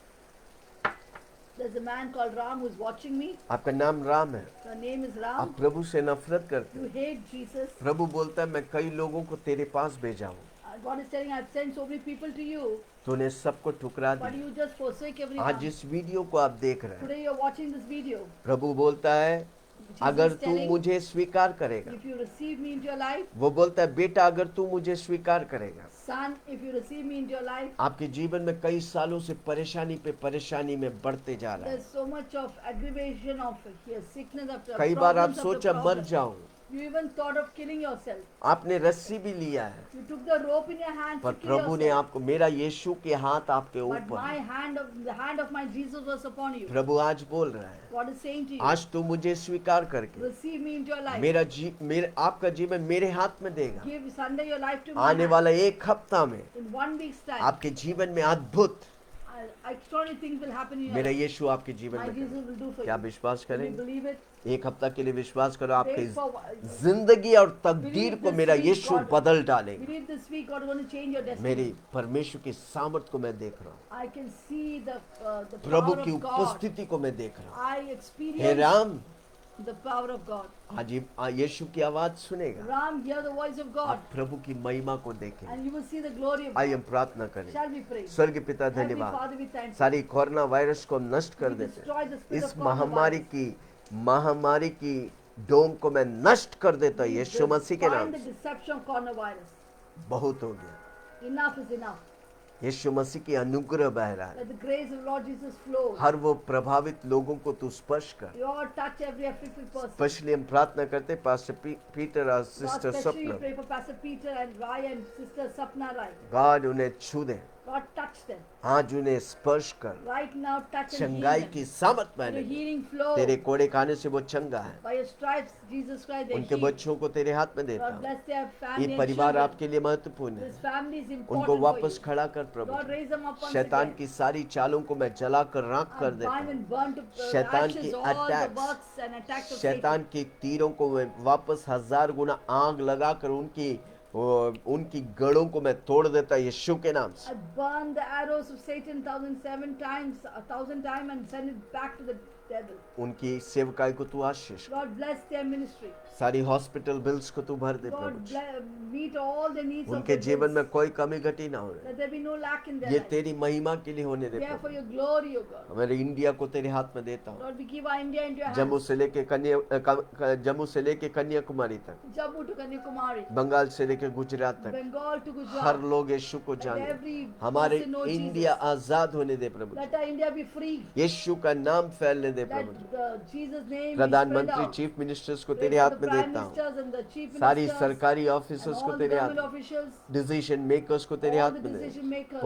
There's a man called Ram who's watching me. आपका नाम राम है। Your name is आप Ram. प्रभु से नफरत करते You हैं। hate Jesus. प्रभु बोलता है मैं कई लोगों को तेरे पास भेजा हूँ, God is telling, I've sent so many people to you, तूने सबको ठुकरा but दिया। you just forsake everyone. आज इस वीडियो को आप देख रहे हैं, Today you're watching this video. प्रभु बोलता है Jesus अगर is तू telling, मुझे स्वीकार करेगा, if you receive me into your life, वो बोलता है बेटा अगर तू मुझे स्वीकार करेगा, son, if you receive me into your life, आपके जीवन में कई सालों से परेशानी पे परेशानी में बढ़ते जा रहा है। there's so much of aggravation of here, sickness after कई बार आप problems after सोचा मर problems. जाऊं, You even thought of killing yourself. आपने रस्सी भी लिया है, You took the rope in your hand पर to kill प्रभु ने yourself. आपको, मेरा यीशु के हाथ आपके But ऊपर my है। the hand of my Jesus was upon you. प्रभु आज बोल रहा है God is saying to you, आज तू मुझे स्वीकार करके receive me into your life. मेरा आपका जीवन मेरे हाथ में देगा। Give Sunday your life to आने me. वाला एक हफ्ता में In 1 week's time, आपके जीवन में अद्भुत extraordinary things will happen in your मेरा life. यीशु आपके जीवन My में Jesus करेगा। will do for क्या you. विश्वास Will you करेंगे? believe it? एक हफ्ता के लिए विश्वास करो, आपकी Wait for जिंदगी और तकदीर को this मेरा week यीशु God- बदल डालेगा। believe this week God is going to change your destiny. मेरी परमेश्वर की सामर्थ को मैं देख रहा हूँ, I can see the Prabhu power की of God. उपस्थिति को मैं देख रहा हूँ। I hey experience Ram, the power of God. आज यीशु की आवाज सुनेगा, Ram, hear the voice of God, आप प्रभु की महिमा को देखें। and you will see the glory of आइए God. हम प्रार्थना करें। Shall we pray? स्वर्ग पिता Heavenly धन्यवाद, Father, we thank you. सारी कोरोना वायरस को हम नष्ट कर We देते destroy the हैं। spirit इस of coronavirus. महामारी की डोम को मैं नष्ट कर देता हूँ We यीशु मसीह के नाम bind the से। deception of coronavirus. बहुत हो गया, Enough is enough. यीशु मसीह की अनुग्रह बह रहा है। Let the grace of Lord Jesus flow. हर वो प्रभावित लोगों को तू स्पर्श कर। Lord, touch every afflicted person. Specially हम प्रार्थना करते पास्टर पीटर और Lord, सिस्टर especially we सपना, pray for Pastor Peter and Rai and Sister Sapna Rai. God उन्हें छू दे, Lord, touch them. आज उन्हें स्पर्श कर। Right now, touch and heal चंगाई them. की सामत Your मैंने healing flow. तेरे कोड़े खाने से वो चंगा है। By your stripes, Jesus Christ, they उनके heal. बच्चों को तेरे हाथ में देता Lord, हूँ। bless their family ये and परिवार children. आपके लिए महत्वपूर्ण This है, family is उनको important for वापस you. खड़ा कर प्रभु। Lord, raise them up once शैतान again. की सारी चालों को मैं जलाकर राख कर And देता bind हूँ। and burn to शैतान की ashes all the attacks, works and attacks of Satan. शैतान के तीरों को मैं वापस 1000 गुना आग लगाकर उनकी गड़ों को मैं तोड़ देता यीशु के नाम से। I burn the arrows of Satan 1,007 times, 1,000 times, and send it back to the devil. उनकी सेवकाई को तू आशीष कर। Lord, bless their ministry. सारी हॉस्पिटल बिल्स को तू भर दे God, Prabhu. meet all the needs of उनके the जीवन में bills. कोई कमी घटी ना हो। Let there be no lack in their ये life. तेरी महिमा के लिए होने दे We are for Prabhu. your glory, O God. हमारे इंडिया को तेरे हाथ में देता हूँ, Lord, we give our India into your Jammu hands. से लेके कन्याकुमारी तक, Jammu to Kanyakumari. बंगाल से लेके लेकर गुजरात तक Bengal to हर Gujarat. लोग यीशु को Let जाने, every हमारे person know इंडिया Jesus. आजाद होने दे प्रभु जी, Let our India be free. यीशु का नाम फैलने दे Let प्रभु जी। the Jesus name be spread प्रधानमंत्री out. चीफ मिनिस्टर्स को Pray तेरे for हाथ the में prime देता हूँ, ministers and the chief सारी ministers सरकारी and ऑफिसर्स को all the तेरे हाथ government में, officials, डिसीजन मेकर्स को तेरे all हाथ the में दे, decision makers,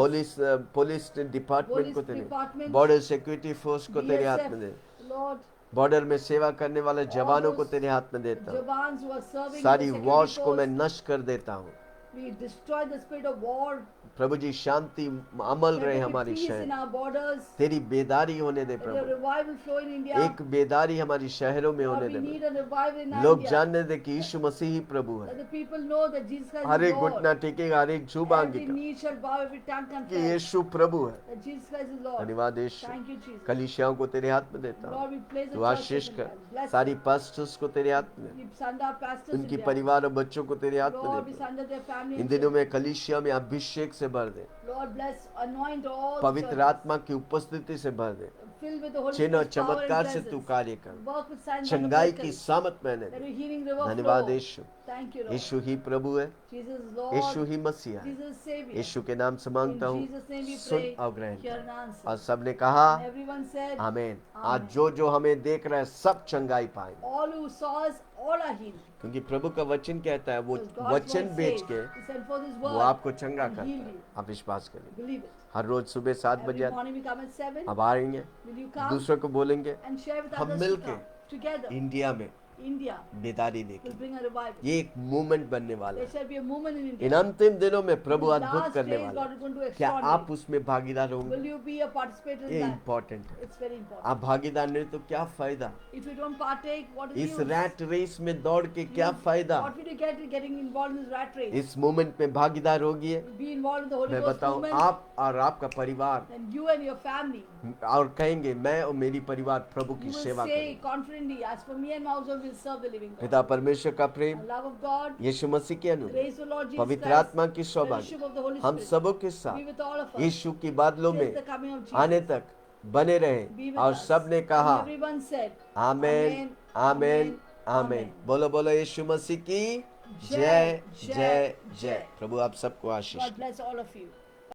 पुलिस डिपार्टमेंट को police तेरे, department, बॉर्डर सिक्योरिटी फोर्स को तेरे हाथ BSF, में दे, Lord, बॉर्डर में सेवा करने वाले all जवानों को those तेरे हाथ में देता हूँ, Jawans who are serving in the सारी security वॉश को मैं force, नष्ट कर देता हूँ। we destroy the spirit of war. Prabhu ji Shanti Amal Let रहे there be हमारी peace in शहर, our borders. तेरी बेदारी होने दे Let there Prabhu, revival flow in India. एक बेदारी हमारी शहरों में Lord, होने we they need Prabhu. a revival in our लोग India. जानने दे कि यीशु मसीह ही प्रभु Let है, the people know that Jesus Christ her is एक Lord. घुटना टेकेगा, हर एक जुबान Every गिका knee shall bow, every tongue कि confess यीशु प्रभु है। that Jesus Christ is Lord. धन्यवाद यीशु, Thank you, Jesus. कलीसियाओं को तेरे हाथ में देता Lord, हूँ, we place the तू churches आशीष in कर, hand. Bless सारी them. पास्टर्स को तेरे हाथ में, We send our pastors in उनकी their hands. परिवार और बच्चों को तेरे हाथ में Lord, we they. send their family in and दिनों children. में कलीसिया में अभिषेक से भर दे, Lord, bless, anoint all the पवित्र churches. आत्मा की उपस्थिति से भर दे, Filled with the Holy चिन्ह और Spirit's power and चमत्कार से तू presence. कार्य कर, Work with signs and चंगाई की miracles. सामत मैंने Let they. your healing river धन्यवाद flow. Yeshu, Thank you, Lord. यीशु ही प्रभु है, Jesus is यीशु Lord. ही मसीहा है, Jesus is Savior. यीशु के नाम से In मांगता हूँ, Jesus' name we soon pray. और ग्रहण Hear कर। and answer. और सबने कहा And everyone said, आमीन। Amen. आज जो जो हमें देख रहा है सब चंगाई पाएंगे, all who saw us, all are healed. क्योंकि प्रभु का वचन कहता है वो Because God's वचन word बेच says, के He sent forth His वो word आपको चंगा and करता healed है। you. आप विश्वास करिए। Believe it. हर रोज सुबह 7 Every बजे morning we come at 7. अब आएंगे, Will you come दूसरों को बोलेंगे, and share with हम others to मिलके come together? इंडिया में India बेदारी will लेके, bring a revival. ये एक मूवमेंट बनने वाला There है। shall be a movement in in India. अंतिम दिनों में In प्रभु the अद्भुत last करने days, वाला God is going to do है। क्या आप extraordinary. उसमें भागीदार Will होंगे? you be a participant in ये that? इम्पोर्टेंट है। It's very important. आप भागीदार नहीं तो क्या फायदा? If you don't partake, what is इस the use? रैट रेस में दौड़ के क्या फायदा? What will you get in getting involved in this rat race? इस मूवमेंट में भागीदार होगी। Be involved in the Holy मैं Ghost बताऊं, movement. आप और आपका परिवार, Then you and your family, और कहेंगे मैं और मेरी परिवार प्रभु की you will सेवा say करेंगे। confidently, as for me and my household, will serve the living God. पिता परमेश्वर का प्रेम, The love of God, यीशु मसीह के अनुग्रह, grace of the Lord Jesus पवित्र Christ, आत्मा की fellowship सौभाग्य of the Holy हम Spirit, सबों के be साथ with all of us यीशु की बादलों till में the coming of आने Jesus. तक बने Be रहे। with और us. सबने कहा And everyone said, amen, Amen, amen, Amen, amen. Amen. बोलो बोलो यीशु मसीह की जय, जय जय, जय जय। जय। प्रभु आप सबको आशीष God they. bless all of you.